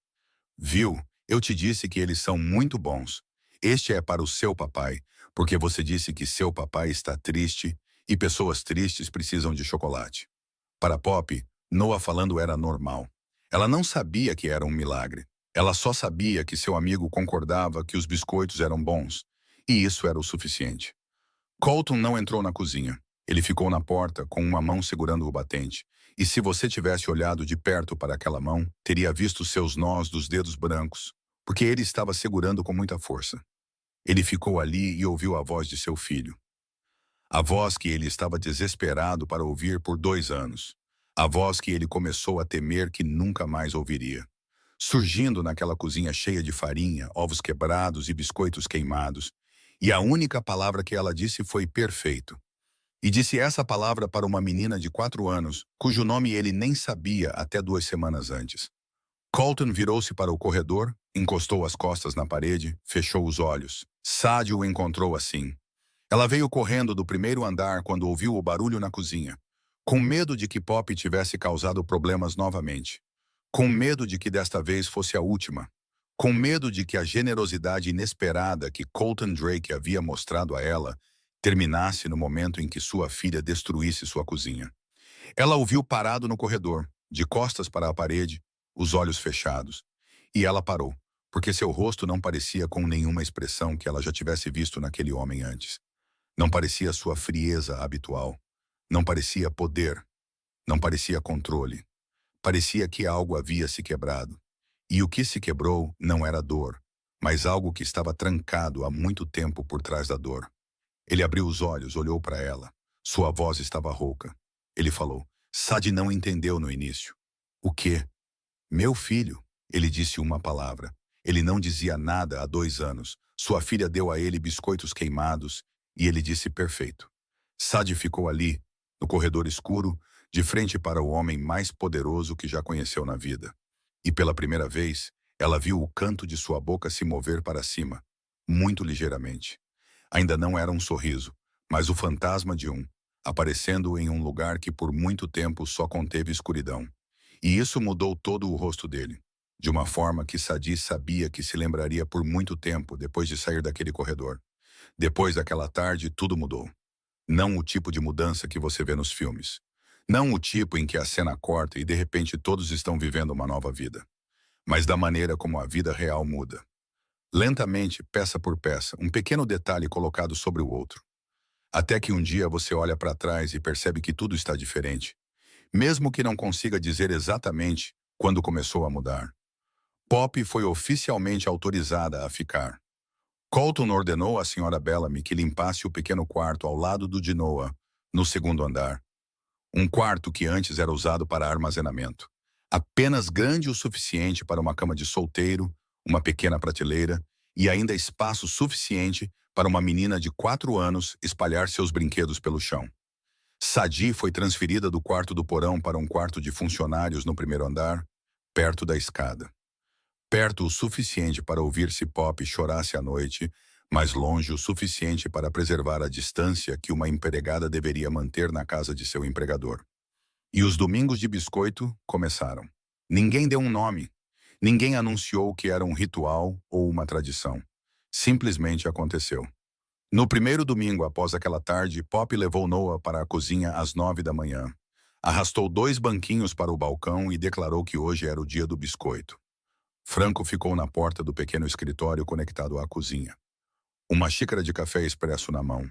Viu, eu te disse que eles são muito bons. Este é para o seu papai, porque você disse que seu papai está triste e pessoas tristes precisam de chocolate. Para Poppy, Noah falando era normal. Ela não sabia que era um milagre. Ela só sabia que seu amigo concordava que os biscoitos eram bons, e isso era o suficiente. Colton não entrou na cozinha. Ele ficou na porta com uma mão segurando o batente, e se você tivesse olhado de perto para aquela mão, teria visto seus nós dos dedos brancos, porque ele estava segurando com muita força. Ele ficou ali e ouviu a voz de seu filho. A voz que ele estava desesperado para ouvir por 2 anos. A voz que ele começou a temer que nunca mais ouviria. Surgindo naquela cozinha cheia de farinha, ovos quebrados e biscoitos queimados. E a única palavra que ela disse foi perfeito. E disse essa palavra para uma menina de 4 anos, cujo nome ele nem sabia até 2 semanas antes. Colton virou-se para o corredor, encostou as costas na parede, fechou os olhos. Sadie o encontrou assim. Ela veio correndo do primeiro andar quando ouviu o barulho na cozinha, com medo de que Poppy tivesse causado problemas novamente, com medo de que desta vez fosse a última, com medo de que a generosidade inesperada que Colton Drake havia mostrado a ela terminasse no momento em que sua filha destruísse sua cozinha. Ela o viu parado no corredor, de costas para a parede, os olhos fechados. E ela parou, porque seu rosto não parecia com nenhuma expressão que ela já tivesse visto naquele homem antes. Não parecia sua frieza habitual. Não parecia poder. Não parecia controle. Parecia que algo havia se quebrado. E o que se quebrou não era dor, mas algo que estava trancado há muito tempo por trás da dor. Ele abriu os olhos, olhou para ela. Sua voz estava rouca. Ele falou. Sadie não entendeu no início. O quê? Meu filho. Ele disse uma palavra. Ele não dizia nada há 2 anos. Sua filha deu a ele biscoitos queimados e ele disse perfeito. Sadie ficou ali, no corredor escuro, de frente para o homem mais poderoso que já conheceu na vida. E pela primeira vez, ela viu o canto de sua boca se mover para cima, muito ligeiramente. Ainda não era um sorriso, mas o fantasma de um, aparecendo em um lugar que por muito tempo só conteve escuridão. E isso mudou todo o rosto dele, de uma forma que Sadie sabia que se lembraria por muito tempo depois de sair daquele corredor. Depois daquela tarde, tudo mudou. Não o tipo de mudança que você vê nos filmes. Não o tipo em que a cena corta e de repente todos estão vivendo uma nova vida. Mas da maneira como a vida real muda. Lentamente, peça por peça, um pequeno detalhe colocado sobre o outro. Até que um dia você olha para trás e percebe que tudo está diferente. Mesmo que não consiga dizer exatamente quando começou a mudar. Poppy foi oficialmente autorizada a ficar. Colton ordenou à Sra. Bellamy que limpasse o pequeno quarto ao lado do de Noah, no 2º andar. Um quarto que antes era usado para armazenamento. Apenas grande o suficiente para uma cama de solteiro, uma pequena prateleira e ainda espaço suficiente para uma menina de 4 anos espalhar seus brinquedos pelo chão. Sadie foi transferida do quarto do porão para um quarto de funcionários no primeiro andar, perto da escada. Perto o suficiente para ouvir se Pop chorasse à noite, mas longe o suficiente para preservar a distância que uma empregada deveria manter na casa de seu empregador. E os domingos de biscoito começaram. Ninguém deu um nome. Ninguém anunciou que era um ritual ou uma tradição. Simplesmente aconteceu. No primeiro domingo após aquela tarde, Pop levou Noah para a cozinha às 9 da manhã. Arrastou 2 banquinhos para o balcão e declarou que hoje era o dia do biscoito. Franco ficou na porta do pequeno escritório conectado à cozinha, uma xícara de café expresso na mão,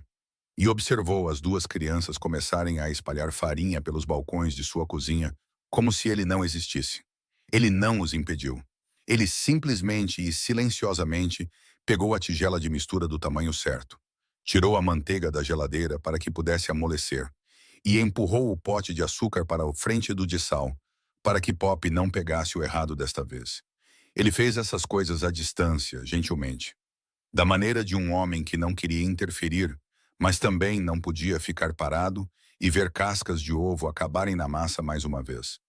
e observou as 2 crianças começarem a espalhar farinha pelos balcões de sua cozinha como se ele não existisse. Ele não os impediu. Ele simplesmente e silenciosamente pegou a tigela de mistura do tamanho certo, tirou a manteiga da geladeira para que pudesse amolecer e empurrou o pote de açúcar para a frente do de sal, para que Pop não pegasse o errado desta vez. Ele fez essas coisas à distância, gentilmente, da maneira de um homem que não queria interferir, mas também não podia ficar parado e ver cascas de ovo acabarem na massa mais uma vez.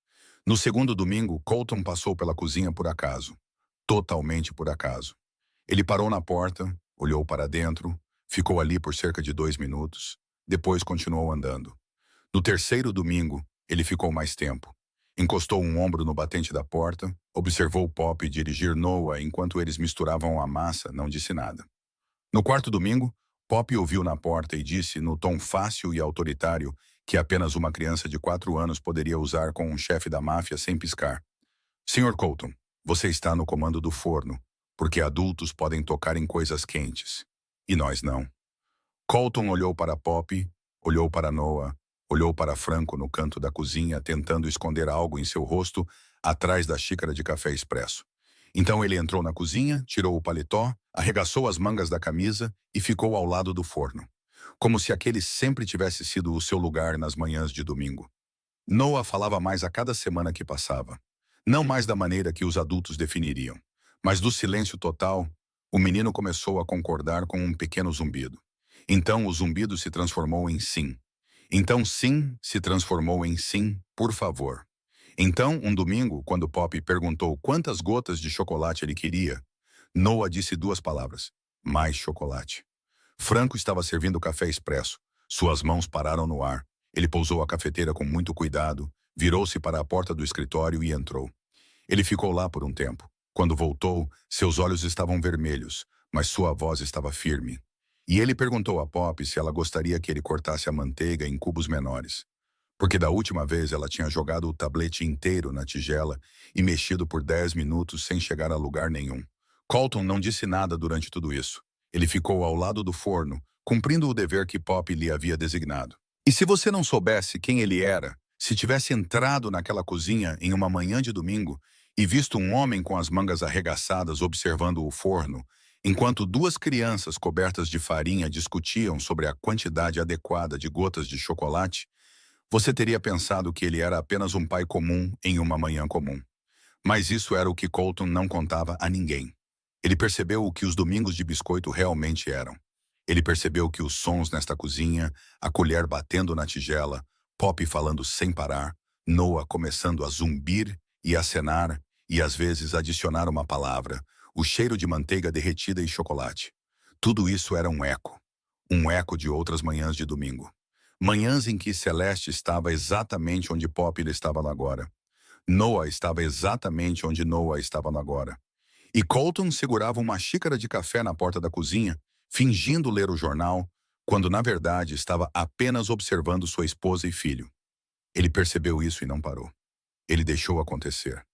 No segundo domingo, Colton passou pela cozinha por acaso. Totalmente por acaso. Ele parou na porta, olhou para dentro, ficou ali por cerca de 2 minutos, depois continuou andando. No terceiro domingo, ele ficou mais tempo. Encostou um ombro no batente da porta, observou Pop dirigir Noah enquanto eles misturavam a massa, não disse nada. No quarto domingo, Pop ouviu na porta e disse, no tom fácil e autoritário, que apenas uma criança de 4 anos poderia usar com um chefe da máfia sem piscar. Sr. Colton, você está no comando do forno, porque adultos podem tocar em coisas quentes. E nós não. Colton olhou para Pop, olhou para Noah, olhou para Franco no canto da cozinha, tentando esconder algo em seu rosto atrás da xícara de café expresso. Então ele entrou na cozinha, tirou o paletó, arregaçou as mangas da camisa e ficou ao lado do forno, como se aquele sempre tivesse sido o seu lugar nas manhãs de domingo. Noah falava mais a cada semana que passava. Não mais da maneira que os adultos definiriam, mas do silêncio total, o menino começou a concordar com um pequeno zumbido. Então o zumbido se transformou em sim. Então sim se transformou em sim, por favor. Então, um domingo, quando Pop perguntou quantas gotas de chocolate ele queria, Noah disse 2 palavras: mais chocolate. Franco estava servindo café expresso. Suas mãos pararam no ar. Ele pousou a cafeteira com muito cuidado, virou-se para a porta do escritório e entrou. Ele ficou lá por um tempo. Quando voltou, seus olhos estavam vermelhos, mas sua voz estava firme. E ele perguntou a Pop se ela gostaria que ele cortasse a manteiga em cubos menores, porque da última vez ela tinha jogado o tablete inteiro na tigela e mexido por 10 minutos sem chegar a lugar nenhum. Colton não disse nada durante tudo isso. Ele ficou ao lado do forno, cumprindo o dever que Pop lhe havia designado. E se você não soubesse quem ele era, se tivesse entrado naquela cozinha em uma manhã de domingo e visto um homem com as mangas arregaçadas observando o forno, enquanto 2 crianças cobertas de farinha discutiam sobre a quantidade adequada de gotas de chocolate, você teria pensado que ele era apenas um pai comum em uma manhã comum. Mas isso era o que Colton não contava a ninguém. Ele percebeu o que os domingos de biscoito realmente eram. Ele percebeu que os sons nesta cozinha, a colher batendo na tigela, Pop falando sem parar, Noah começando a zumbir e acenar e às vezes adicionar uma palavra, o cheiro de manteiga derretida e chocolate. Tudo isso era um eco de outras manhãs de domingo. Manhãs em que Celeste estava exatamente onde Pop estava agora. Noah estava exatamente onde Noah estava agora. E Colton segurava uma xícara de café na porta da cozinha, fingindo ler o jornal, quando na verdade estava apenas observando sua esposa e filho. Ele percebeu isso e não parou. Ele deixou acontecer.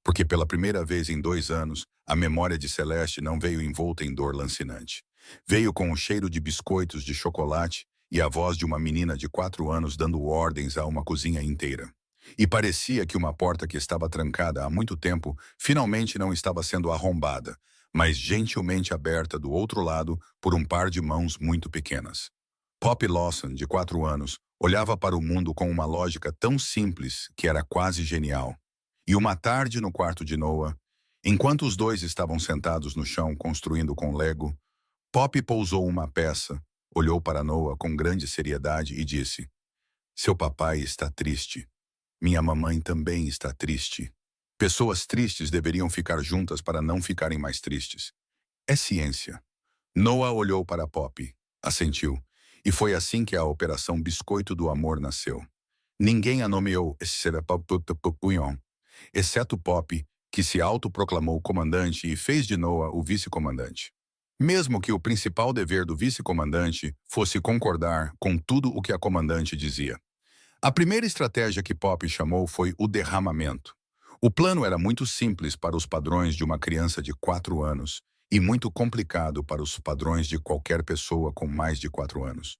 Porque pela primeira vez em 2 anos, a memória de Celeste não veio envolta em dor lancinante. Veio com o cheiro de biscoitos de chocolate e a voz de uma menina de 4 anos dando ordens a uma cozinha inteira. E parecia que uma porta que estava trancada há muito tempo finalmente não estava sendo arrombada, mas gentilmente aberta do outro lado por um par de mãos muito pequenas. Pop Lawson, de 4 anos, olhava para o mundo com uma lógica tão simples que era quase genial. E uma tarde no quarto de Noah, Enquanto os dois estavam sentados no chão construindo com Lego, Pop pousou uma peça, olhou para Noah com grande seriedade e disse: Seu papai está triste. Minha mamãe também está triste. Pessoas tristes deveriam ficar juntas para não ficarem mais tristes. É ciência. Noah olhou para Pop, assentiu, e foi assim que a Operação Biscoito do Amor nasceu. Ninguém a nomeou, exceto Pop, que se autoproclamou comandante e fez de Noah o vice-comandante. Mesmo que o principal dever do vice-comandante fosse concordar com tudo o que a comandante dizia. A primeira estratégia que Pop chamou foi o derramamento. O plano era muito simples para os padrões de uma criança de 4 anos e muito complicado para os padrões de qualquer pessoa com mais de 4 anos.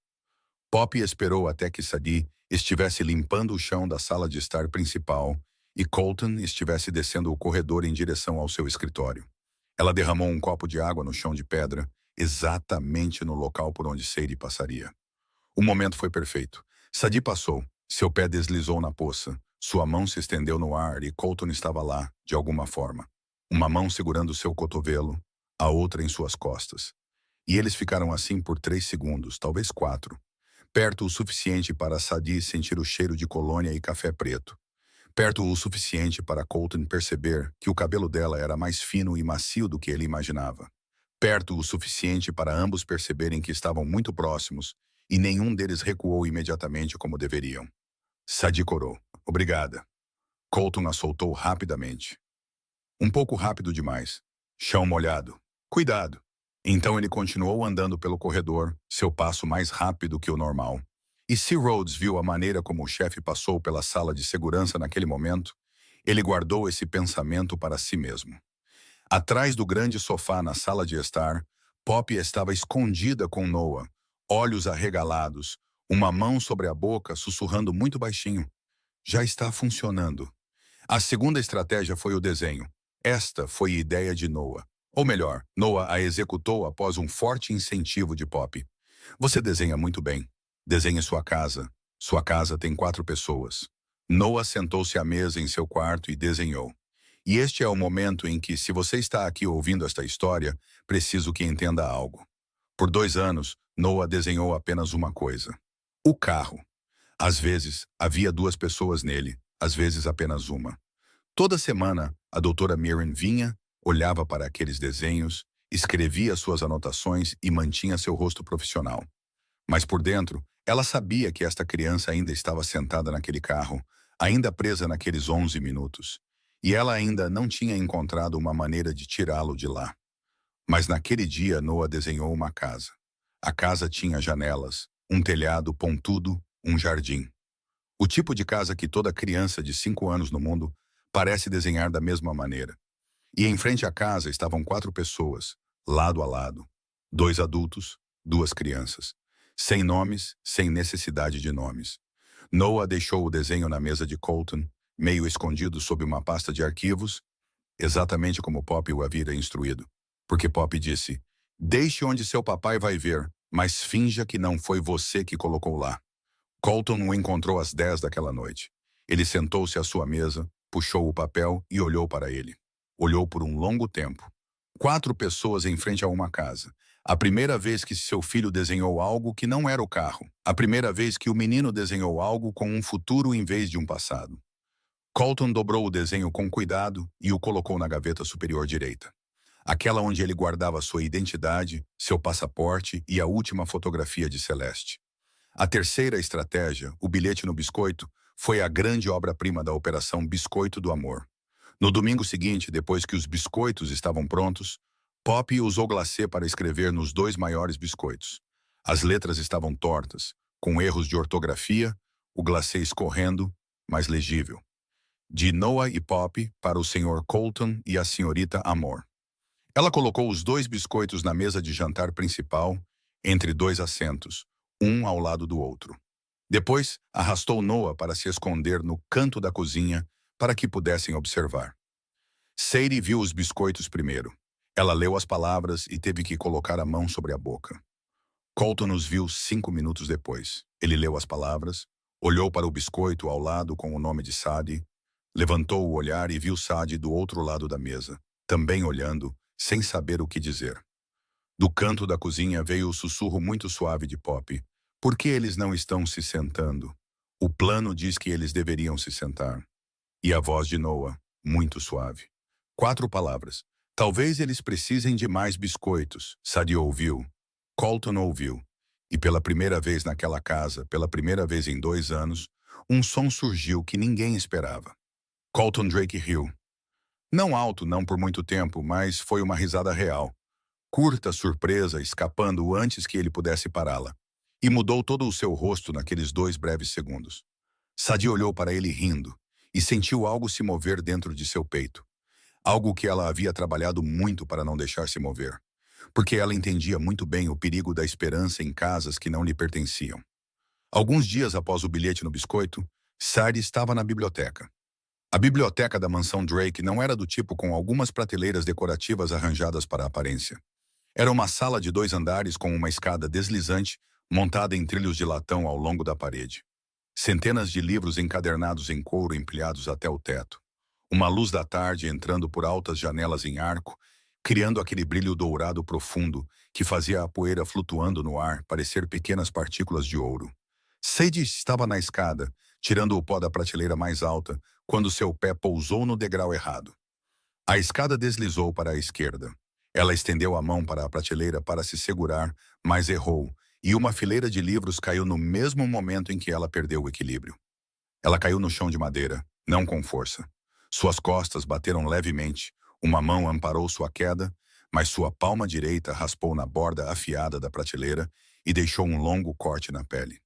Pop esperou até que Sadie estivesse limpando o chão da sala de estar principal e Colton estivesse descendo o corredor em direção ao seu escritório. Ela derramou um copo de água no chão de pedra, exatamente no local por onde Sadie passaria. O momento foi perfeito. Sadie passou, seu pé deslizou na poça, sua mão se estendeu no ar e Colton estava lá, de alguma forma. Uma mão segurando seu cotovelo, a outra em suas costas. E eles ficaram assim por 3 segundos, talvez 4. Perto o suficiente para Sadie sentir o cheiro de colônia e café preto. Perto o suficiente para Colton perceber que o cabelo dela era mais fino e macio do que ele imaginava. Perto o suficiente para ambos perceberem que estavam muito próximos e nenhum deles recuou imediatamente como deveriam. Sadie corou. Obrigada. Colton a soltou rapidamente. Um pouco rápido demais. Chão molhado. Cuidado. Então ele continuou andando pelo corredor, seu passo mais rápido que o normal. E se Rhodes viu a maneira como o chefe passou pela sala de segurança naquele momento, ele guardou esse pensamento para si mesmo. Atrás do grande sofá na sala de estar, Pop estava escondida com Noah, olhos arregalados, uma mão sobre a boca, sussurrando muito baixinho. Já está funcionando. A segunda estratégia foi o desenho. Esta foi a ideia de Noah. Ou melhor, Noah a executou após um forte incentivo de Pop. Você desenha muito bem. Desenhe sua casa. Sua casa tem 4 pessoas. Noah sentou-se à mesa em seu quarto e desenhou. E este é o momento em que, se você está aqui ouvindo esta história, preciso que entenda algo. Por 2 anos, Noah desenhou apenas uma coisa. O carro. Às vezes, havia 2 pessoas nele, às vezes apenas uma. Toda semana, a doutora Mirren vinha, olhava para aqueles desenhos, escrevia suas anotações e mantinha seu rosto profissional. Mas por dentro, ela sabia que esta criança ainda estava sentada naquele carro, ainda presa naqueles 11 minutos. E ela ainda não tinha encontrado uma maneira de tirá-lo de lá. Mas naquele dia, Noah desenhou uma casa. A casa tinha janelas, um telhado pontudo, um jardim. O tipo de casa que toda criança de 5 anos no mundo parece desenhar da mesma maneira. E em frente à casa estavam 4 pessoas, lado a lado. 2 adultos, 2 crianças. Sem nomes, sem necessidade de nomes. Noah deixou o desenho na mesa de Colton, meio escondido sob uma pasta de arquivos, exatamente como Pop o havia instruído. Porque Pop disse, deixe onde seu papai vai ver, mas finja que não foi você que colocou lá. Colton o encontrou às 10 daquela noite. Ele sentou-se à sua mesa, puxou o papel e olhou para ele. Olhou por um longo tempo. 4 pessoas em frente a uma casa. A primeira vez que seu filho desenhou algo que não era o carro. A primeira vez que o menino desenhou algo com um futuro em vez de um passado. Colton dobrou o desenho com cuidado e o colocou na gaveta superior direita. Aquela onde ele guardava sua identidade, seu passaporte e a última fotografia de Celeste. A terceira estratégia, o bilhete no biscoito, foi a grande obra-prima da Operação Biscoito do Amor. No domingo seguinte, depois que os biscoitos estavam prontos, Pop usou glacê para escrever nos 2 maiores biscoitos. As letras estavam tortas, com erros de ortografia, o glacê escorrendo, mas legível. De Noah e Pop para o Sr. Colton e a Senhorita Amor. Ela colocou os 2 biscoitos na mesa de jantar principal, entre 2 assentos, um ao lado do outro. Depois, arrastou Noah para se esconder no canto da cozinha para que pudessem observar. Sadie viu os biscoitos primeiro. Ela leu as palavras e teve que colocar a mão sobre a boca. Colton os viu 5 minutos depois. Ele leu as palavras, olhou para o biscoito ao lado com o nome de Sadie, levantou o olhar e viu Sadie do outro lado da mesa, também olhando, sem saber o que dizer. Do canto da cozinha veio o sussurro muito suave de Pop. Por que eles não estão se sentando? O plano diz que eles deveriam se sentar. E a voz de Noah, muito suave. 4 palavras. Talvez eles precisem de mais biscoitos. Sadie ouviu. Colton ouviu. E pela primeira vez naquela casa, pela primeira vez em 2 anos, um som surgiu que ninguém esperava. Colton Drake riu. Não alto, não por muito tempo, mas foi uma risada real. Curta, surpresa, escapando antes que ele pudesse pará-la. E mudou todo o seu rosto naqueles 2 breves segundos. Sadie olhou para ele rindo e sentiu algo se mover dentro de seu peito. Algo que ela havia trabalhado muito para não deixar se mover. Porque ela entendia muito bem o perigo da esperança em casas que não lhe pertenciam. Alguns dias após o bilhete no biscoito, Sadie estava na biblioteca. A biblioteca da mansão Drake não era do tipo com algumas prateleiras decorativas arranjadas para a aparência. Era uma sala de 2 andares com uma escada deslizante montada em trilhos de latão ao longo da parede. Centenas de livros encadernados em couro empilhados até o teto. Uma luz da tarde entrando por altas janelas em arco, criando aquele brilho dourado profundo que fazia a poeira flutuando no ar parecer pequenas partículas de ouro. Sadie estava na escada, tirando o pó da prateleira mais alta, quando seu pé pousou no degrau errado. A escada deslizou para a esquerda. Ela estendeu a mão para a prateleira para se segurar, mas errou, e uma fileira de livros caiu no mesmo momento em que ela perdeu o equilíbrio. Ela caiu no chão de madeira, não com força. Suas costas bateram levemente, uma mão amparou sua queda, mas sua palma direita raspou na borda afiada da prateleira e deixou um longo corte na pele.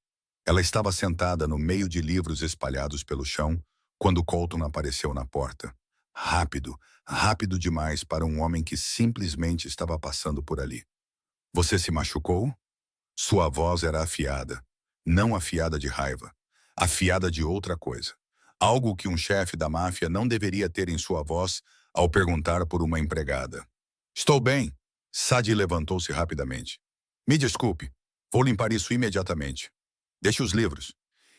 Ela estava sentada no meio de livros espalhados pelo chão, quando Colton apareceu na porta. Rápido, rápido demais para um homem que simplesmente estava passando por ali. Você se machucou? Sua voz era afiada, não afiada de raiva, afiada de outra coisa. Algo que um chefe da máfia não deveria ter em sua voz ao perguntar por uma empregada. Estou bem. Sadie levantou-se rapidamente. Me desculpe, vou limpar isso imediatamente. Deixe os livros.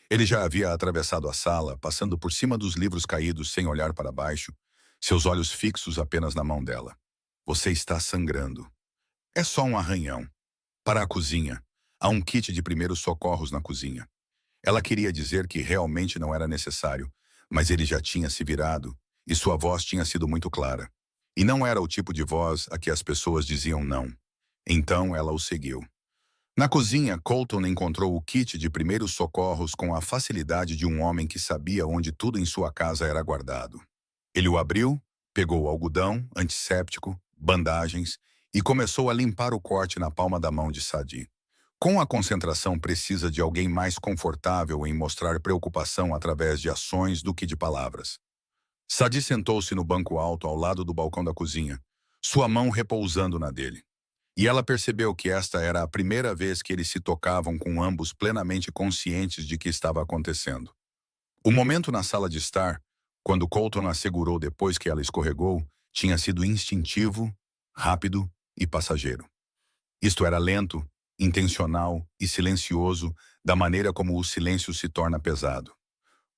Ele já havia atravessado a sala, passando por cima dos livros caídos sem olhar para baixo, seus olhos fixos apenas na mão dela. Você está sangrando. É só um arranhão. Para a cozinha. Há um kit de primeiros socorros na cozinha. Ela queria dizer que realmente não era necessário, mas ele já tinha se virado, e sua voz tinha sido muito clara. E não era o tipo de voz a que as pessoas diziam não. Então ela o seguiu. Na cozinha, Colton encontrou o kit de primeiros socorros com a facilidade de um homem que sabia onde tudo em sua casa era guardado. Ele o abriu, pegou algodão, antisséptico, bandagens e começou a limpar o corte na palma da mão de Sadie. Com a concentração precisa de alguém mais confortável em mostrar preocupação através de ações do que de palavras. Sadie sentou-se no banco alto ao lado do balcão da cozinha, sua mão repousando na dele. E ela percebeu que esta era a primeira vez que eles se tocavam com ambos plenamente conscientes de que estava acontecendo. O momento na sala de estar, quando Colton a segurou depois que ela escorregou, tinha sido instintivo, rápido e passageiro. Isto era lento, intencional e silencioso, da maneira como o silêncio se torna pesado.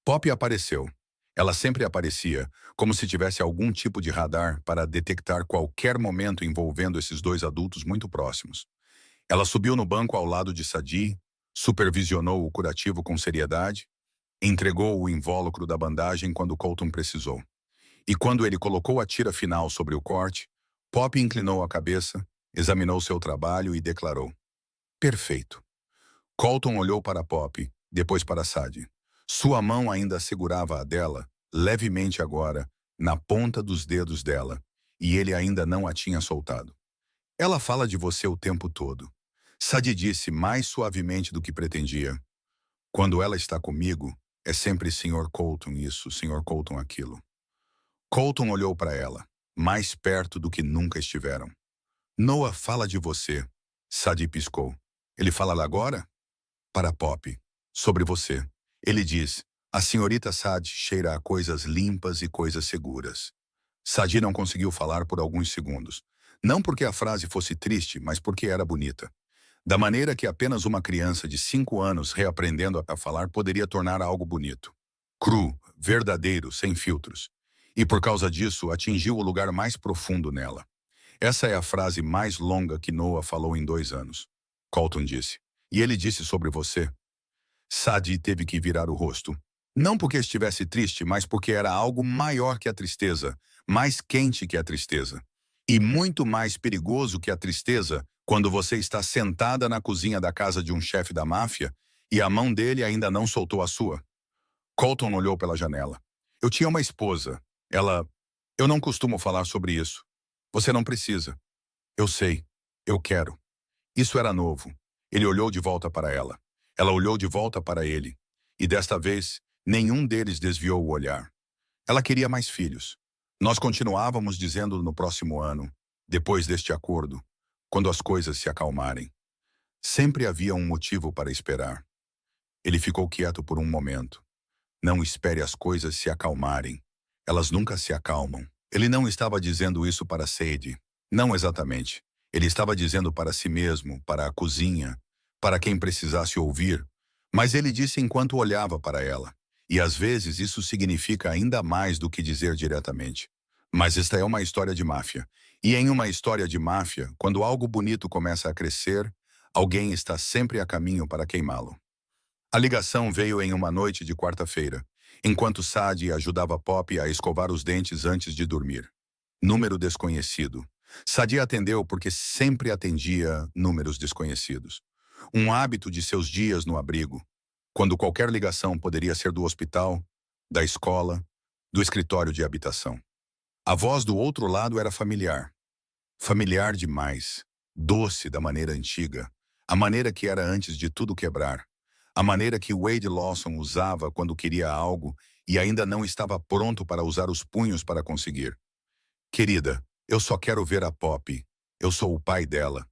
Pop apareceu. Ela sempre aparecia, como se tivesse algum tipo de radar para detectar qualquer momento envolvendo esses 2 adultos muito próximos. Ela subiu no banco ao lado de Sadie, supervisionou o curativo com seriedade, entregou o invólucro da bandagem quando Colton precisou. E quando ele colocou a tira final sobre o corte, Pop inclinou a cabeça, examinou seu trabalho e declarou: perfeito. Colton olhou para Pop, depois para Sadie. Sua mão ainda segurava a dela, levemente agora, na ponta dos dedos dela, e ele ainda não a tinha soltado. Ela fala de você o tempo todo. Sadie disse mais suavemente do que pretendia. Quando ela está comigo, é sempre Sr. Colton isso, Sr. Colton aquilo. Colton olhou para ela, mais perto do que nunca estiveram. Noah fala de você. Sadie piscou. Ele fala agora? Para Pop. Sobre você. Ele diz, a senhorita Sadie cheira a coisas limpas e coisas seguras. Sadie não conseguiu falar por alguns segundos. Não porque a frase fosse triste, mas porque era bonita. Da maneira que apenas uma criança de 5 anos reaprendendo a falar poderia tornar algo bonito. Cru, verdadeiro, sem filtros. E por causa disso, atingiu o lugar mais profundo nela. Essa é a frase mais longa que Noah falou em 2 anos. Colton disse. E ele disse sobre você. Sadie teve que virar o rosto. Não porque estivesse triste, mas porque era algo maior que a tristeza, mais quente que a tristeza. E muito mais perigoso que a tristeza quando você está sentada na cozinha da casa de um chefe da máfia e a mão dele ainda não soltou a sua. Colton olhou pela janela. Eu tinha uma esposa. Ela... Eu não costumo falar sobre isso. Você não precisa. Eu sei. Eu quero. Isso era novo. Ele olhou de volta para ela. Ela olhou de volta para ele. E desta vez, nenhum deles desviou o olhar. Ela queria mais filhos. Nós continuávamos dizendo no próximo ano, depois deste acordo, quando as coisas se acalmarem. Sempre havia um motivo para esperar. Ele ficou quieto por um momento. Não espere as coisas se acalmarem. Elas nunca se acalmam. Ele não estava dizendo isso para Sadie. Não exatamente. Ele estava dizendo para si mesmo, para a cozinha, para quem precisasse ouvir. Mas ele disse enquanto olhava para ela. E às vezes isso significa ainda mais do que dizer diretamente. Mas esta é uma história de máfia. E em uma história de máfia, quando algo bonito começa a crescer, alguém está sempre a caminho para queimá-lo. A ligação veio em uma noite de quarta-feira, enquanto Sadie ajudava Pop a escovar os dentes antes de dormir. Número desconhecido. Sadie atendeu porque sempre atendia números desconhecidos. Um hábito de seus dias no abrigo, quando qualquer ligação poderia ser do hospital, da escola, do escritório de habitação. A voz do outro lado era familiar. Familiar demais. Doce da maneira antiga. A maneira que era antes de tudo quebrar. A maneira que Wade Lawson usava quando queria algo e ainda não estava pronto para usar os punhos para conseguir. Querida, eu só quero ver a Pop. Eu sou o pai dela.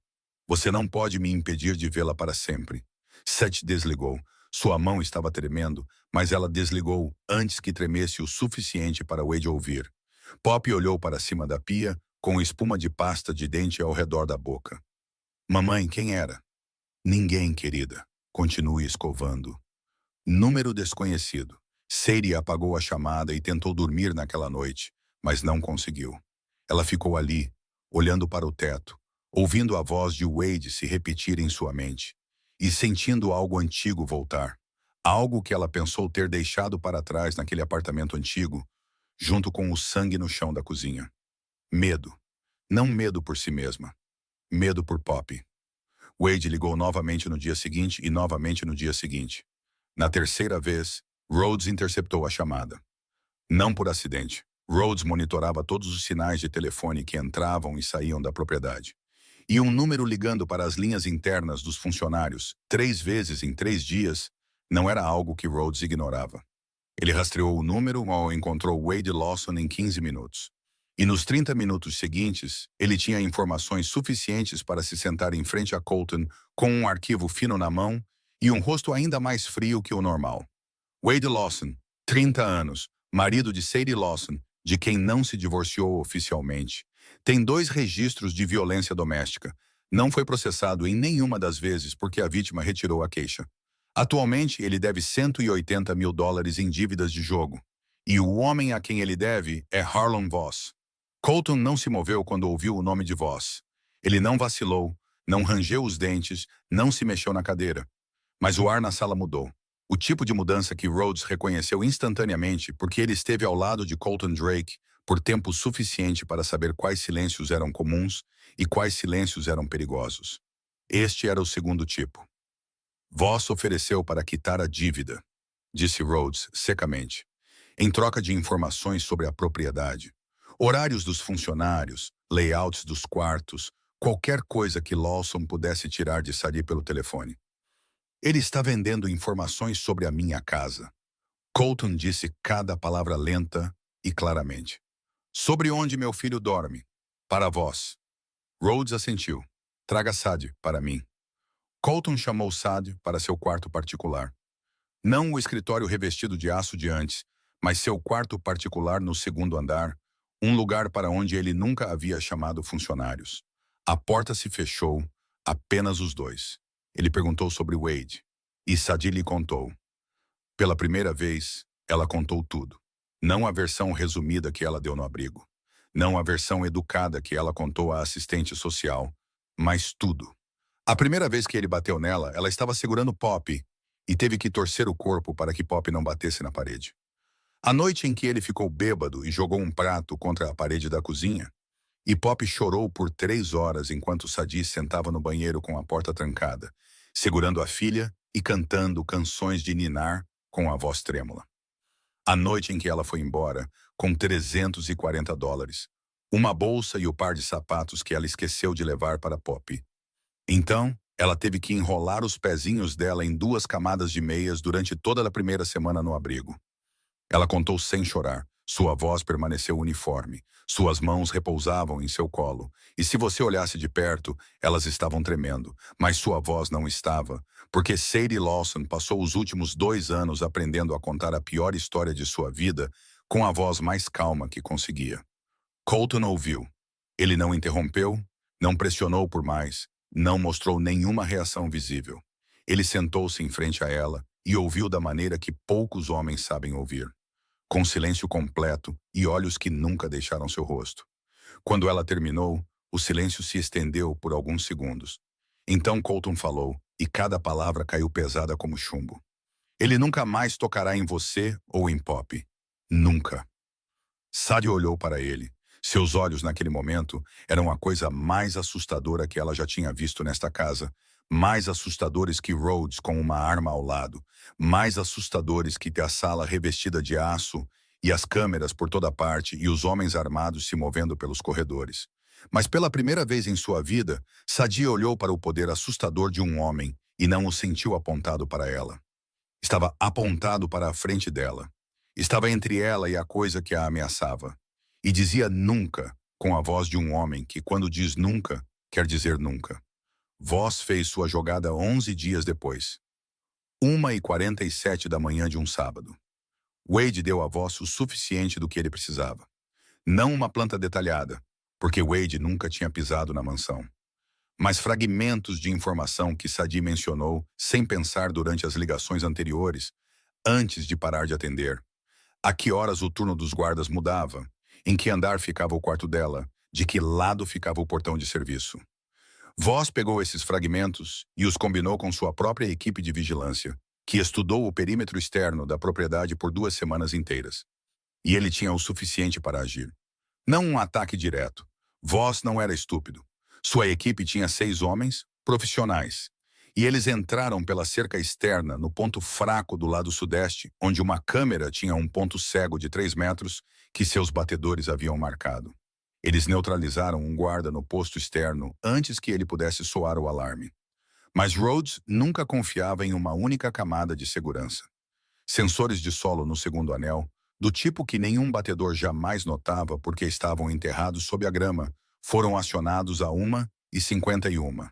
Você não pode me impedir de vê-la para sempre. Seth desligou. Sua mão estava tremendo, mas ela desligou antes que tremesse o suficiente para Wade ouvir. Pop olhou para cima da pia, com espuma de pasta de dente ao redor da boca. Mamãe, quem era? Ninguém, querida. Continue escovando. Número desconhecido. Sadie apagou a chamada e tentou dormir naquela noite, mas não conseguiu. Ela ficou ali, olhando para o teto, ouvindo a voz de Wade se repetir em sua mente, e sentindo algo antigo voltar. Algo que ela pensou ter deixado para trás naquele apartamento antigo, junto com o sangue no chão da cozinha. Medo. Não medo por si mesma. Medo por Pop. Wade ligou novamente no dia seguinte e novamente no dia seguinte. Na terceira vez, Rhodes interceptou a chamada. Não por acidente. Rhodes monitorava todos os sinais de telefone que entravam e saíam da propriedade. E um número ligando para as linhas internas dos funcionários, 3 vezes em 3 dias, não era algo que Rhodes ignorava. Ele rastreou o número e encontrou Wade Lawson em 15 minutos. E nos 30 minutos seguintes, ele tinha informações suficientes para se sentar em frente a Colton com um arquivo fino na mão e um rosto ainda mais frio que o normal. Wade Lawson, 30 anos, marido de Sadie Lawson, de quem não se divorciou oficialmente. Tem 2 registros de violência doméstica. Não foi processado em nenhuma das vezes porque a vítima retirou a queixa. Atualmente, ele deve $180 mil em dívidas de jogo. E o homem a quem ele deve é Harlan Voss. Colton não se moveu quando ouviu o nome de Voss. Ele não vacilou, não rangeu os dentes, não se mexeu na cadeira. Mas o ar na sala mudou. O tipo de mudança que Rhodes reconheceu instantaneamente porque ele esteve ao lado de Colton Drake por tempo suficiente para saber quais silêncios eram comuns e quais silêncios eram perigosos. Este era o segundo tipo. Voss ofereceu para quitar a dívida, disse Rhodes secamente, em troca de informações sobre a propriedade. Horários dos funcionários, layouts dos quartos, qualquer coisa que Lawson pudesse tirar de Sadie pelo telefone. Ele está vendendo informações sobre a minha casa. Colton disse cada palavra lenta e claramente. Sobre onde meu filho dorme. Para vós. Rhodes assentiu. Traga Sadie para mim. Colton chamou Sadie para seu quarto particular. Não o escritório revestido de aço de antes, mas seu quarto particular no segundo andar, um lugar para onde ele nunca havia chamado funcionários. A porta se fechou, apenas os dois. Ele perguntou sobre Wade, e Sadie lhe contou. Pela primeira vez, ela contou tudo. Não a versão resumida que ela deu no abrigo. Não a versão educada que ela contou à assistente social. Mas tudo. A primeira vez que ele bateu nela, ela estava segurando Pop e teve que torcer o corpo para que Pop não batesse na parede. A noite em que ele ficou bêbado e jogou um prato contra a parede da cozinha, e Pop chorou por 3 horas enquanto Sadie sentava no banheiro com a porta trancada, segurando a filha e cantando canções de ninar com a voz trêmula. A noite em que ela foi embora, com $340, uma bolsa e o par de sapatos que ela esqueceu de levar para Pop. Então, ela teve que enrolar os pezinhos dela em 2 camadas de meias durante toda a primeira semana no abrigo. Ela contou sem chorar. Sua voz permaneceu uniforme. Suas mãos repousavam em seu colo. E se você olhasse de perto, elas estavam tremendo. Mas sua voz não estava, porque Sadie Lawson passou os últimos 2 anos aprendendo a contar a pior história de sua vida com a voz mais calma que conseguia. Colton ouviu. Ele não interrompeu, não pressionou por mais, não mostrou nenhuma reação visível. Ele sentou-se em frente a ela e ouviu da maneira que poucos homens sabem ouvir, com silêncio completo e olhos que nunca deixaram seu rosto. Quando ela terminou, o silêncio se estendeu por alguns segundos. Então Colton falou, e cada palavra caiu pesada como chumbo. Ele nunca mais tocará em você ou em Pop. Nunca. Sadie olhou para ele. Seus olhos, naquele momento, eram a coisa mais assustadora que ela já tinha visto nesta casa. Mais assustadores que Rhodes com uma arma ao lado. Mais assustadores que a sala revestida de aço e as câmeras por toda parte e os homens armados se movendo pelos corredores. Mas pela primeira vez em sua vida, Sadie olhou para o poder assustador de um homem e não o sentiu apontado para ela. Estava apontado para a frente dela. Estava entre ela e a coisa que a ameaçava. E dizia nunca, com a voz de um homem que, quando diz nunca, quer dizer nunca. Voss fez sua jogada 11 dias depois. 1h47 da manhã de um sábado. Wade deu a Voss o suficiente do que ele precisava. Não uma planta detalhada, porque Wade nunca tinha pisado na mansão. Mas fragmentos de informação que Sadie mencionou sem pensar durante as ligações anteriores, antes de parar de atender. A que horas o turno dos guardas mudava, em que andar ficava o quarto dela, de que lado ficava o portão de serviço. Voss pegou esses fragmentos e os combinou com sua própria equipe de vigilância, que estudou o perímetro externo da propriedade por 2 semanas inteiras. E ele tinha o suficiente para agir. Não um ataque direto. Voss não era estúpido. Sua equipe tinha 6 homens, profissionais, e eles entraram pela cerca externa no ponto fraco do lado sudeste, onde uma câmera tinha um ponto cego de 3 metros que seus batedores haviam marcado. Eles neutralizaram um guarda no posto externo antes que ele pudesse soar o alarme. Mas Rhodes nunca confiava em uma única camada de segurança. Sensores de solo no segundo anel, do tipo que nenhum batedor jamais notava porque estavam enterrados sob a grama, foram acionados a 1h51.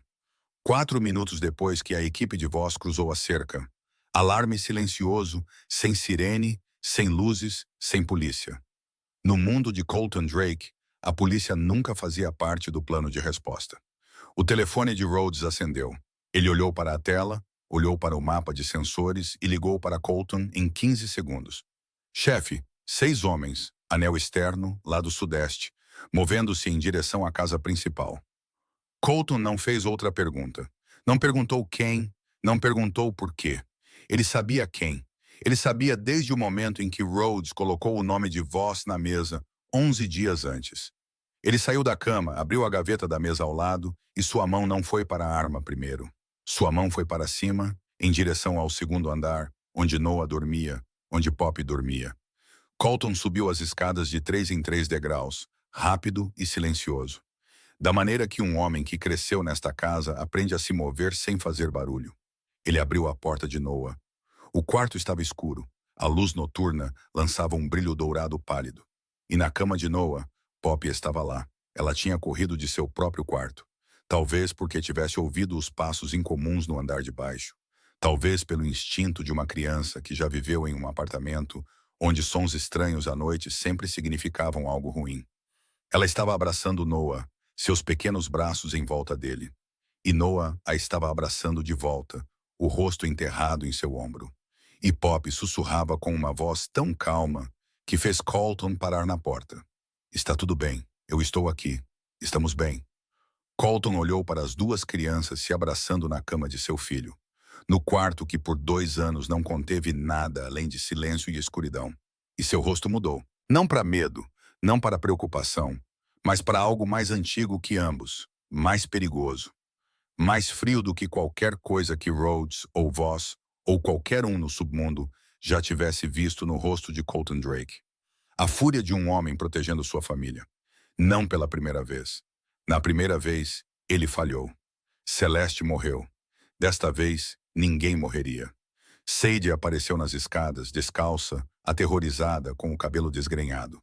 4 minutos depois que a equipe de Voss cruzou a cerca. Alarme silencioso, sem sirene, sem luzes, sem polícia. No mundo de Colton Drake, a polícia nunca fazia parte do plano de resposta. O telefone de Rhodes acendeu. Ele olhou para a tela, olhou para o mapa de sensores e ligou para Colton em 15 segundos. Chefe, 6 homens, anel externo, lado sudeste, movendo-se em direção à casa principal. Colton não fez outra pergunta. Não perguntou quem, não perguntou por quê. Ele sabia quem. Ele sabia desde o momento em que Rhodes colocou o nome de Voss na mesa, 11 dias antes. Ele saiu da cama, abriu a gaveta da mesa ao lado e sua mão não foi para a arma primeiro. Sua mão foi para cima, em direção ao segundo andar, onde Noah dormia, onde Pop dormia. Colton subiu as escadas de 3 em 3 degraus, rápido e silencioso. Da maneira que um homem que cresceu nesta casa aprende a se mover sem fazer barulho. Ele abriu a porta de Noah. O quarto estava escuro. A luz noturna lançava um brilho dourado pálido. E na cama de Noah, Pop estava lá. Ela tinha corrido de seu próprio quarto. Talvez porque tivesse ouvido os passos incomuns no andar de baixo. Talvez pelo instinto de uma criança que já viveu em um apartamento onde sons estranhos à noite sempre significavam algo ruim. Ela estava abraçando Noah, seus pequenos braços em volta dele. E Noah a estava abraçando de volta, o rosto enterrado em seu ombro. E Pop sussurrava com uma voz tão calma que fez Colton parar na porta. Está tudo bem, eu estou aqui. Estamos bem. Colton olhou para as duas crianças se abraçando na cama de seu filho, no quarto que por 2 anos não conteve nada além de silêncio e escuridão. E seu rosto mudou. Não para medo, não para preocupação, mas para algo mais antigo que ambos, mais perigoso, mais frio do que qualquer coisa que Rhodes ou Voss ou qualquer um no submundo já tivesse visto no rosto de Colton Drake. A fúria de um homem protegendo sua família. Não pela primeira vez. Na primeira vez, ele falhou. Celeste morreu. Desta vez, ninguém morreria. Sadie apareceu nas escadas, descalça, aterrorizada, com o cabelo desgrenhado.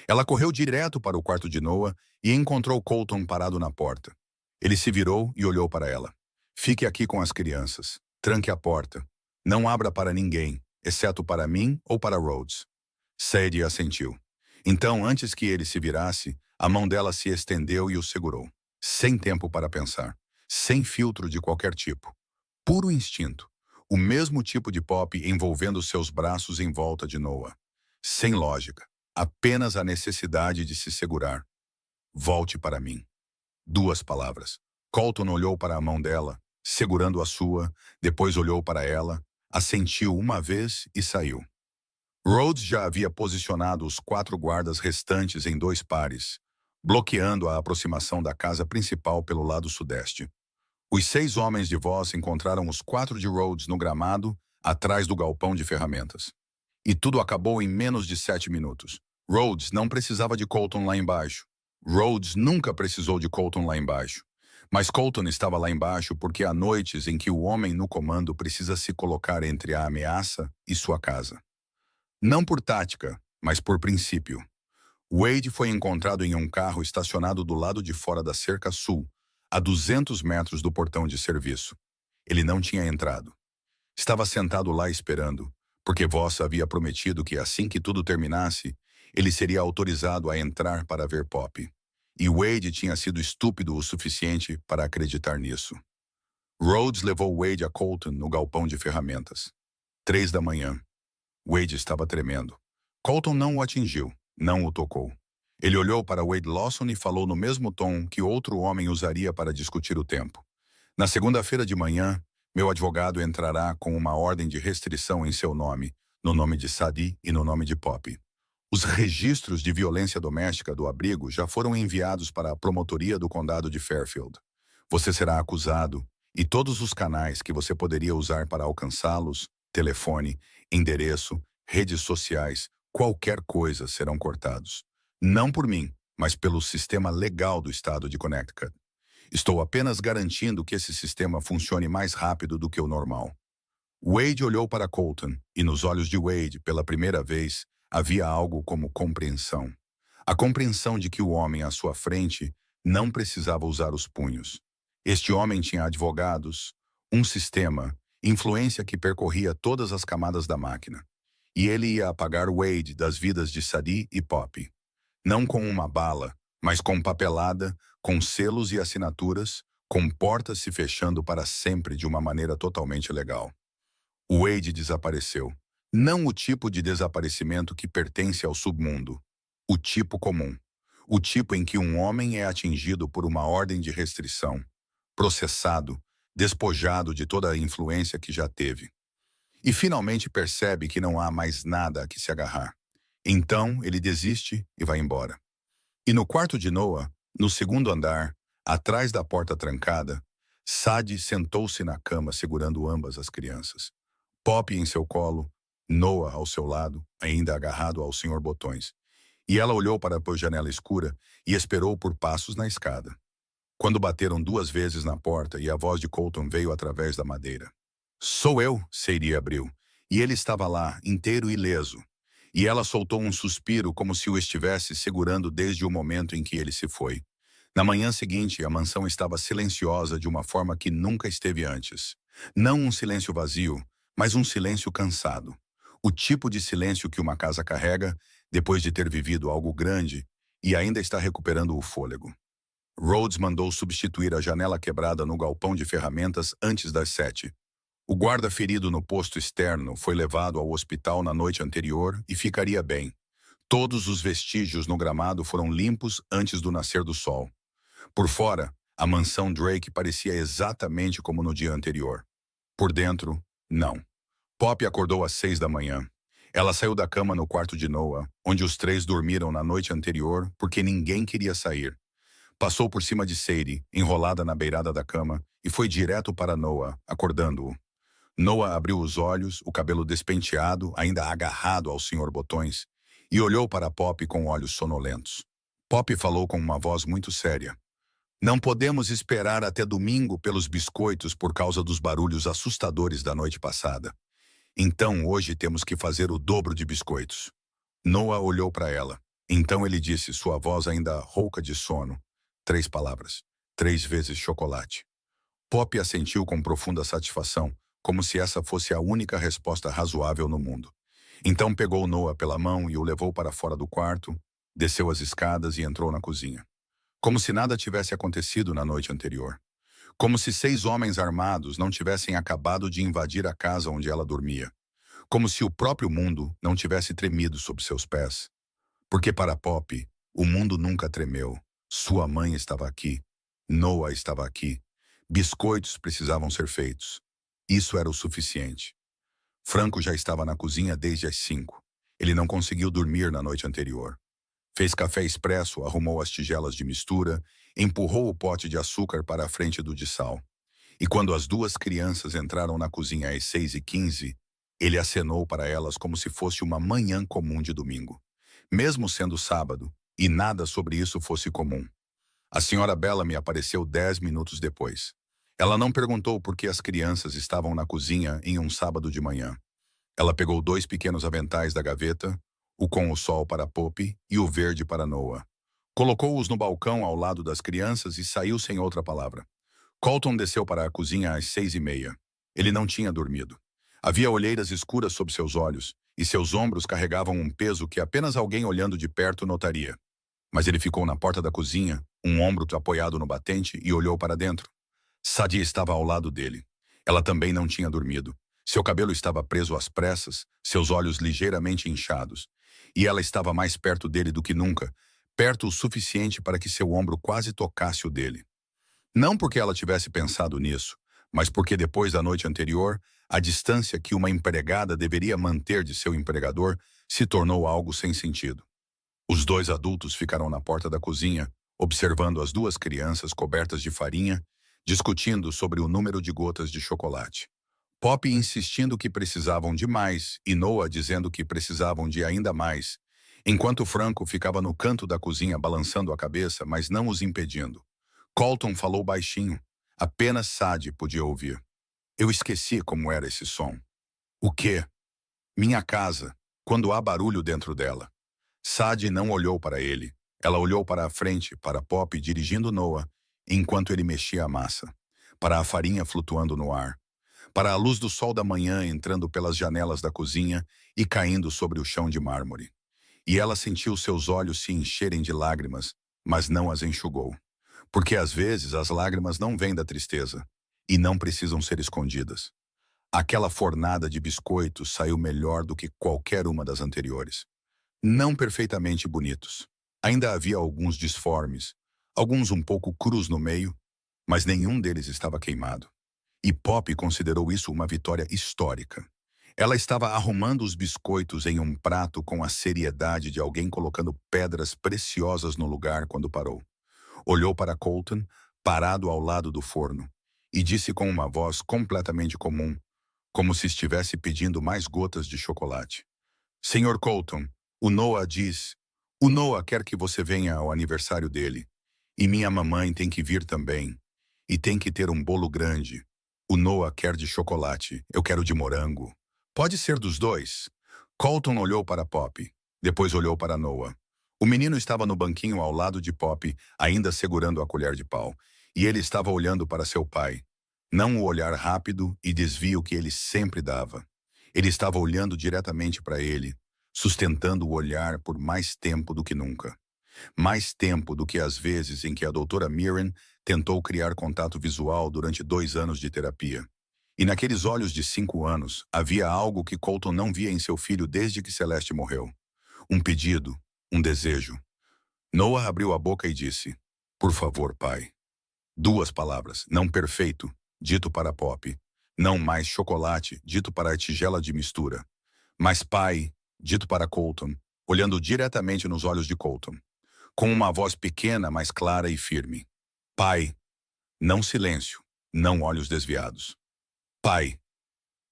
Ela correu direto para o quarto de Noah e encontrou Colton parado na porta. Ele se virou e olhou para ela. Fique aqui com as crianças. Tranque a porta. Não abra para ninguém, exceto para mim ou para Rhodes. Sadie assentiu. Então, antes que ele se virasse, a mão dela se estendeu e o segurou. Sem tempo para pensar. Sem filtro de qualquer tipo. Puro instinto. O mesmo tipo de Pop envolvendo seus braços em volta de Noah. Sem lógica. Apenas a necessidade de se segurar. Volte para mim. 2 palavras. Colton olhou para a mão dela, segurando a sua, depois olhou para ela, assentiu uma vez e saiu. Rhodes já havia posicionado os 4 guardas restantes em 2 pares, bloqueando a aproximação da casa principal pelo lado sudeste. Os 6 homens de Voss encontraram os 4 de Rhodes no gramado, atrás do galpão de ferramentas. E tudo acabou em menos de 7 minutos. Rhodes não precisava de Colton lá embaixo. Rhodes nunca precisou de Colton lá embaixo. Mas Colton estava lá embaixo porque há noites em que o homem no comando precisa se colocar entre a ameaça e sua casa. Não por tática, mas por princípio. Wade foi encontrado em um carro estacionado do lado de fora da cerca sul, a 200 metros do portão de serviço. Ele não tinha entrado. Estava sentado lá esperando, porque Voss havia prometido que assim que tudo terminasse, ele seria autorizado a entrar para ver Pop. E Wade tinha sido estúpido o suficiente para acreditar nisso. Rhodes levou Wade a Colton no galpão de ferramentas. 3 da manhã. Wade estava tremendo. Colton não o atingiu, não o tocou. Ele olhou para Wade Lawson e falou no mesmo tom que outro homem usaria para discutir o tempo. Na segunda-feira de manhã, meu advogado entrará com uma ordem de restrição em seu nome, no nome de Sadie e no nome de Pop. Os registros de violência doméstica do abrigo já foram enviados para a promotoria do condado de Fairfield. Você será acusado e todos os canais que você poderia usar para alcançá-los, telefone, endereço, redes sociais, qualquer coisa serão cortados. Não por mim, mas pelo sistema legal do estado de Connecticut. Estou apenas garantindo que esse sistema funcione mais rápido do que o normal. Wade olhou para Colton, e nos olhos de Wade, pela primeira vez, havia algo como compreensão. A compreensão de que o homem à sua frente não precisava usar os punhos. Este homem tinha advogados, um sistema, influência que percorria todas as camadas da máquina. E ele ia apagar Wade das vidas de Sadie e Pop. Não com uma bala, mas com papelada, com selos e assinaturas, com portas se fechando para sempre de uma maneira totalmente legal. Wade desapareceu. Não o tipo de desaparecimento que pertence ao submundo. O tipo comum. O tipo em que um homem é atingido por uma ordem de restrição, processado, despojado de toda a influência que já teve. E finalmente percebe que não há mais nada a que se agarrar. Então ele desiste e vai embora. E no quarto de Noah, no segundo andar, atrás da porta trancada, Sadie sentou-se na cama segurando ambas as crianças. Pop em seu colo, Noah ao seu lado, ainda agarrado ao Sr. Botões. E ela olhou para a janela escura e esperou por passos na escada. Quando bateram 2 vezes na porta e a voz de Colton veio através da madeira. Sou eu, Sadie abriu, e ele estava lá, inteiro e ileso. E ela soltou um suspiro como se o estivesse segurando desde o momento em que ele se foi. Na manhã seguinte, a mansão estava silenciosa de uma forma que nunca esteve antes. Não um silêncio vazio, mas um silêncio cansado. O tipo de silêncio que uma casa carrega depois de ter vivido algo grande e ainda está recuperando o fôlego. Rhodes mandou substituir a janela quebrada no galpão de ferramentas antes das 7. O guarda ferido no posto externo foi levado ao hospital na noite anterior e ficaria bem. Todos os vestígios no gramado foram limpos antes do nascer do sol. Por fora, a mansão Drake parecia exatamente como no dia anterior. Por dentro, não. Poppy acordou às 6 da manhã. Ela saiu da cama no quarto de Noah, onde os três dormiram na noite anterior porque ninguém queria sair. Passou por cima de Sadie, enrolada na beirada da cama, e foi direto para Noah, acordando-o. Noah abriu os olhos, o cabelo despenteado, ainda agarrado ao Sr. Botões, e olhou para Poppy com olhos sonolentos. Poppy falou com uma voz muito séria. Não podemos esperar até domingo pelos biscoitos por causa dos barulhos assustadores da noite passada. Então hoje temos que fazer o dobro de biscoitos. Noah olhou para ela. Então ele disse, sua voz ainda rouca de sono. 3 palavras. 3 vezes chocolate. Poppy assentiu com profunda satisfação, como se essa fosse a única resposta razoável no mundo. Então pegou Noah pela mão e o levou para fora do quarto, desceu as escadas e entrou na cozinha. Como se nada tivesse acontecido na noite anterior. Como se 6 homens armados não tivessem acabado de invadir a casa onde ela dormia. Como se o próprio mundo não tivesse tremido sob seus pés. Porque para Poppy, o mundo nunca tremeu. Sua mãe estava aqui. Noah estava aqui. Biscoitos precisavam ser feitos. Isso era o suficiente. Franco já estava na cozinha desde as 5. Ele não conseguiu dormir na noite anterior. Fez café expresso, arrumou as tigelas de mistura, empurrou o pote de açúcar para a frente do de sal. E quando as 2 crianças entraram na cozinha às 6h15, ele acenou para elas como se fosse uma manhã comum de domingo. Mesmo sendo sábado, e nada sobre isso fosse comum. A senhora Bellamy apareceu 10 minutos depois. Ela não perguntou por que as crianças estavam na cozinha em um sábado de manhã. Ela pegou 2 pequenos aventais da gaveta, o com o sol para Poppy e o verde para Noah. Colocou-os no balcão ao lado das crianças e saiu sem outra palavra. Colton desceu para a cozinha às 6h30. Ele não tinha dormido. Havia olheiras escuras sob seus olhos, e seus ombros carregavam um peso que apenas alguém olhando de perto notaria. Mas ele ficou na porta da cozinha, um ombro apoiado no batente, e olhou para dentro. Sadie estava ao lado dele. Ela também não tinha dormido. Seu cabelo estava preso às pressas, seus olhos ligeiramente inchados. E ela estava mais perto dele do que nunca, perto o suficiente para que seu ombro quase tocasse o dele. Não porque ela tivesse pensado nisso, mas porque depois da noite anterior, a distância que uma empregada deveria manter de seu empregador se tornou algo sem sentido. Os 2 adultos ficaram na porta da cozinha, observando as 2 crianças cobertas de farinha, discutindo sobre o número de gotas de chocolate. Poppy insistindo que precisavam de mais e Noah dizendo que precisavam de ainda mais, enquanto Franco ficava no canto da cozinha balançando a cabeça, mas não os impedindo. Colton falou baixinho. Apenas Sadie podia ouvir. Eu esqueci como era esse som. O quê? Minha casa, quando há barulho dentro dela. Sadie não olhou para ele. Ela olhou para a frente, para Poppy dirigindo Noah, enquanto ele mexia a massa. Para a farinha flutuando no ar. Para a luz do sol da manhã entrando pelas janelas da cozinha e caindo sobre o chão de mármore. E ela sentiu seus olhos se encherem de lágrimas, mas não as enxugou. Porque às vezes as lágrimas não vêm da tristeza e não precisam ser escondidas. Aquela fornada de biscoitos saiu melhor do que qualquer uma das anteriores. Não perfeitamente bonitos. Ainda havia alguns disformes, alguns um pouco crus no meio, mas nenhum deles estava queimado. E Poppy considerou isso uma vitória histórica. Ela estava arrumando os biscoitos em um prato com a seriedade de alguém colocando pedras preciosas no lugar quando parou. Olhou para Colton, parado ao lado do forno, e disse com uma voz completamente comum, como se estivesse pedindo mais gotas de chocolate. Senhor Colton, o Noah diz... O Noah quer que você venha ao aniversário dele. E minha mamãe tem que vir também. E tem que ter um bolo grande. O Noah quer de chocolate, eu quero de morango. Pode ser dos 2. Colton olhou para Poppy, depois olhou para Noah. O menino estava no banquinho ao lado de Poppy, ainda segurando a colher de pau, e ele estava olhando para seu pai. Não o olhar rápido e desvio que ele sempre dava. Ele estava olhando diretamente para ele, sustentando o olhar por mais tempo do que nunca. Mais tempo do que as vezes em que a doutora Mirren tentou criar contato visual durante 2 anos de terapia. E naqueles olhos de 5 anos, havia algo que Colton não via em seu filho desde que Celeste morreu. Um pedido, um desejo. Noah abriu a boca e disse, por favor, pai. Duas palavras, não perfeito, dito para Pop. Não mais chocolate, dito para a tigela de mistura. Mas pai, dito para Colton, olhando diretamente nos olhos de Colton. Com uma voz pequena, mas clara e firme. Pai, não silêncio, não olhos desviados. Pai.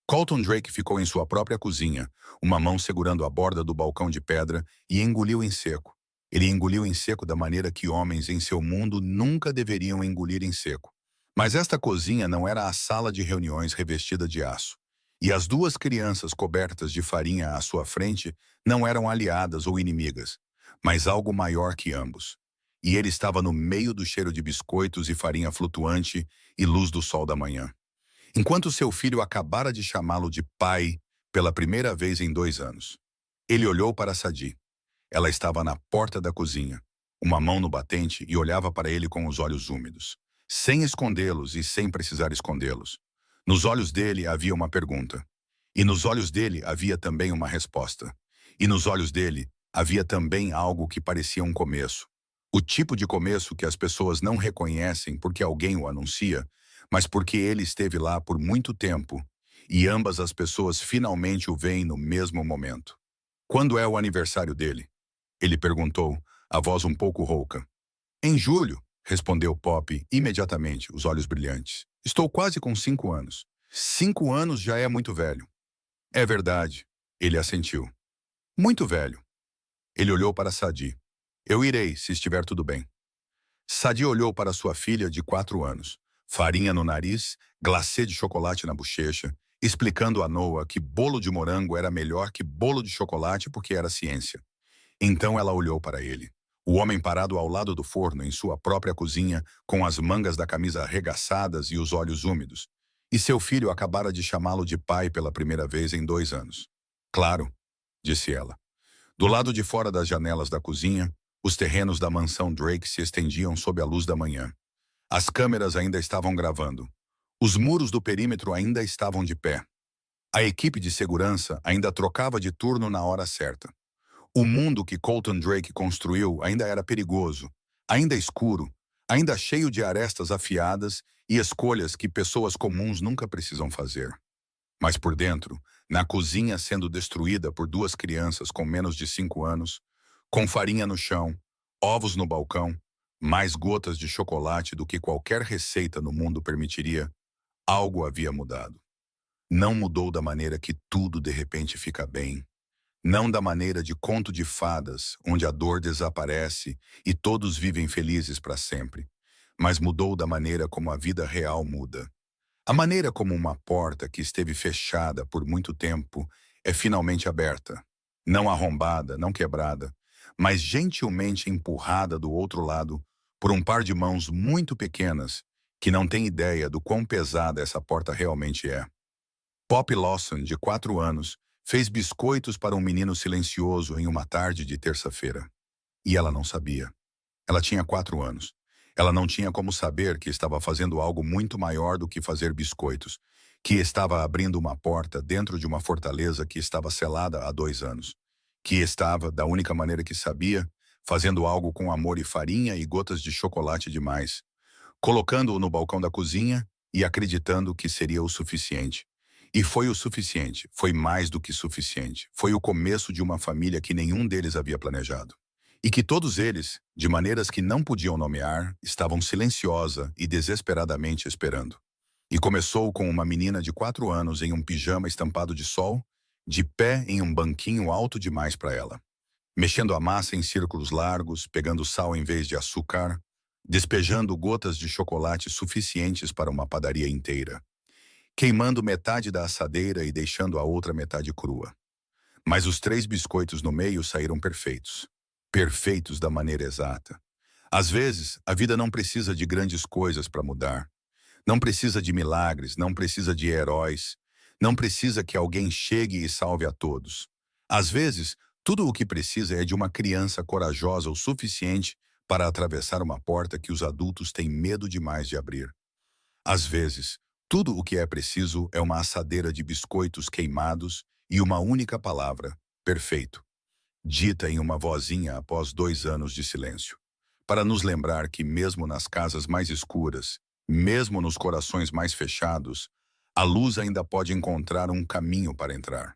Colton Drake ficou em sua própria cozinha, uma mão segurando a borda do balcão de pedra, e engoliu em seco. Ele engoliu em seco da maneira que homens em seu mundo nunca deveriam engolir em seco. Mas esta cozinha não era a sala de reuniões revestida de aço. E as duas crianças cobertas de farinha à sua frente não eram aliadas ou inimigas, mas algo maior que ambos. E ele estava no meio do cheiro de biscoitos e farinha flutuante e luz do sol da manhã. Enquanto seu filho acabara de chamá-lo de pai pela primeira vez em 2 anos. Ele olhou para Sadie. Ela estava na porta da cozinha, uma mão no batente, e olhava para ele com os olhos úmidos, sem escondê-los e sem precisar escondê-los. Nos olhos dele havia uma pergunta. E nos olhos dele havia também uma resposta. E nos olhos dele havia também algo que parecia um começo. O tipo de começo que as pessoas não reconhecem porque alguém o anuncia, mas porque ele esteve lá por muito tempo, e ambas as pessoas finalmente o veem no mesmo momento. Quando é o aniversário dele? Ele perguntou, a voz um pouco rouca. Em julho, respondeu Pop imediatamente, os olhos brilhantes. Estou quase com 5 anos. 5 anos já é muito velho. É verdade, ele assentiu. Muito velho. Ele olhou para Sadie. Eu irei, se estiver tudo bem. Sadie olhou para sua filha de 4 anos. Farinha no nariz, glacê de chocolate na bochecha, explicando a Noah que bolo de morango era melhor que bolo de chocolate porque era ciência. Então ela olhou para ele. O homem parado ao lado do forno em sua própria cozinha, com as mangas da camisa arregaçadas e os olhos úmidos. E seu filho acabara de chamá-lo de pai pela primeira vez em 2 anos. Claro, disse ela. Do lado de fora das janelas da cozinha, os terrenos da mansão Drake se estendiam sob a luz da manhã. As câmeras ainda estavam gravando. Os muros do perímetro ainda estavam de pé. A equipe de segurança ainda trocava de turno na hora certa. O mundo que Colton Drake construiu ainda era perigoso, ainda escuro, ainda cheio de arestas afiadas e escolhas que pessoas comuns nunca precisam fazer. Mas por dentro, na cozinha sendo destruída por duas crianças com menos de 5 anos, com farinha no chão, ovos no balcão, mais gotas de chocolate do que qualquer receita no mundo permitiria, algo havia mudado. Não mudou da maneira que tudo de repente fica bem. Não da maneira de conto de fadas, onde a dor desaparece e todos vivem felizes para sempre. Mas mudou da maneira como a vida real muda. A maneira como uma porta que esteve fechada por muito tempo é finalmente aberta. Não arrombada, não quebrada, mas gentilmente empurrada do outro lado por um par de mãos muito pequenas que não têm ideia do quão pesada essa porta realmente é. Pop Lawson, de 4 anos, fez biscoitos para um menino silencioso em uma tarde de terça-feira. E ela não sabia. Ela tinha 4 anos. Ela não tinha como saber que estava fazendo algo muito maior do que fazer biscoitos, que estava abrindo uma porta dentro de uma fortaleza que estava selada há 2 anos, que estava, da única maneira que sabia, fazendo algo com amor e farinha e gotas de chocolate demais, colocando-o no balcão da cozinha e acreditando que seria o suficiente. E foi o suficiente, foi mais do que suficiente. Foi o começo de uma família que nenhum deles havia planejado. E que todos eles, de maneiras que não podiam nomear, estavam silenciosa e desesperadamente esperando. E começou com uma menina de 4 anos em um pijama estampado de sol, de pé em um banquinho alto demais para ela, mexendo a massa em círculos largos, pegando sal em vez de açúcar, despejando gotas de chocolate suficientes para uma padaria inteira, queimando metade da assadeira e deixando a outra metade crua. Mas os 3 biscoitos no meio saíram perfeitos. Perfeitos da maneira exata. Às vezes, a vida não precisa de grandes coisas para mudar. Não precisa de milagres, não precisa de heróis. Não precisa que alguém chegue e salve a todos. Às vezes, tudo o que precisa é de uma criança corajosa o suficiente para atravessar uma porta que os adultos têm medo demais de abrir. Às vezes, tudo o que é preciso é uma assadeira de biscoitos queimados e uma única palavra: perfeito. dita em uma vozinha após 2 anos de silêncio, para nos lembrar que mesmo nas casas mais escuras, mesmo nos corações mais fechados, a luz ainda pode encontrar um caminho para entrar.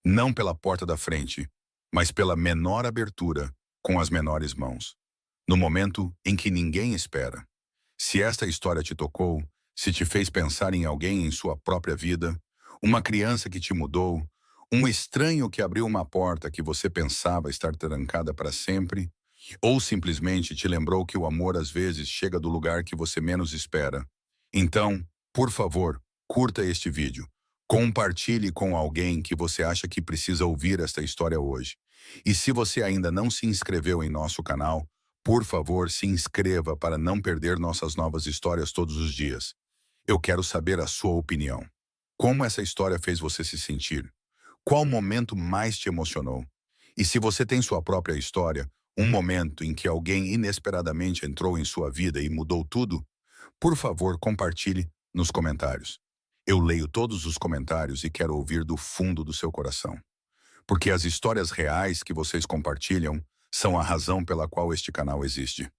Não pela porta da frente, mas pela menor abertura, com as menores mãos. No momento em que ninguém espera. Se esta história te tocou, se te fez pensar em alguém em sua própria vida, uma criança que te mudou, um estranho que abriu uma porta que você pensava estar trancada para sempre, ou simplesmente te lembrou que o amor às vezes chega do lugar que você menos espera. Então, por favor, curta este vídeo. Compartilhe com alguém que você acha que precisa ouvir esta história hoje. E se você ainda não se inscreveu em nosso canal, por favor, se inscreva para não perder nossas novas histórias todos os dias. Eu quero saber a sua opinião. Como essa história fez você se sentir? Qual momento mais te emocionou? E se você tem sua própria história, um momento em que alguém inesperadamente entrou em sua vida e mudou tudo, por favor, compartilhe nos comentários. Eu leio todos os comentários e quero ouvir do fundo do seu coração. Porque as histórias reais que vocês compartilham são a razão pela qual este canal existe.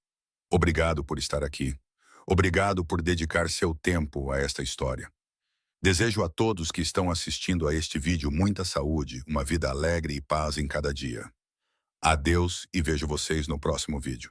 Obrigado por estar aqui. Obrigado por dedicar seu tempo a esta história. Desejo a todos que estão assistindo a este vídeo muita saúde, uma vida alegre e paz em cada dia. Adeus e vejo vocês no próximo vídeo.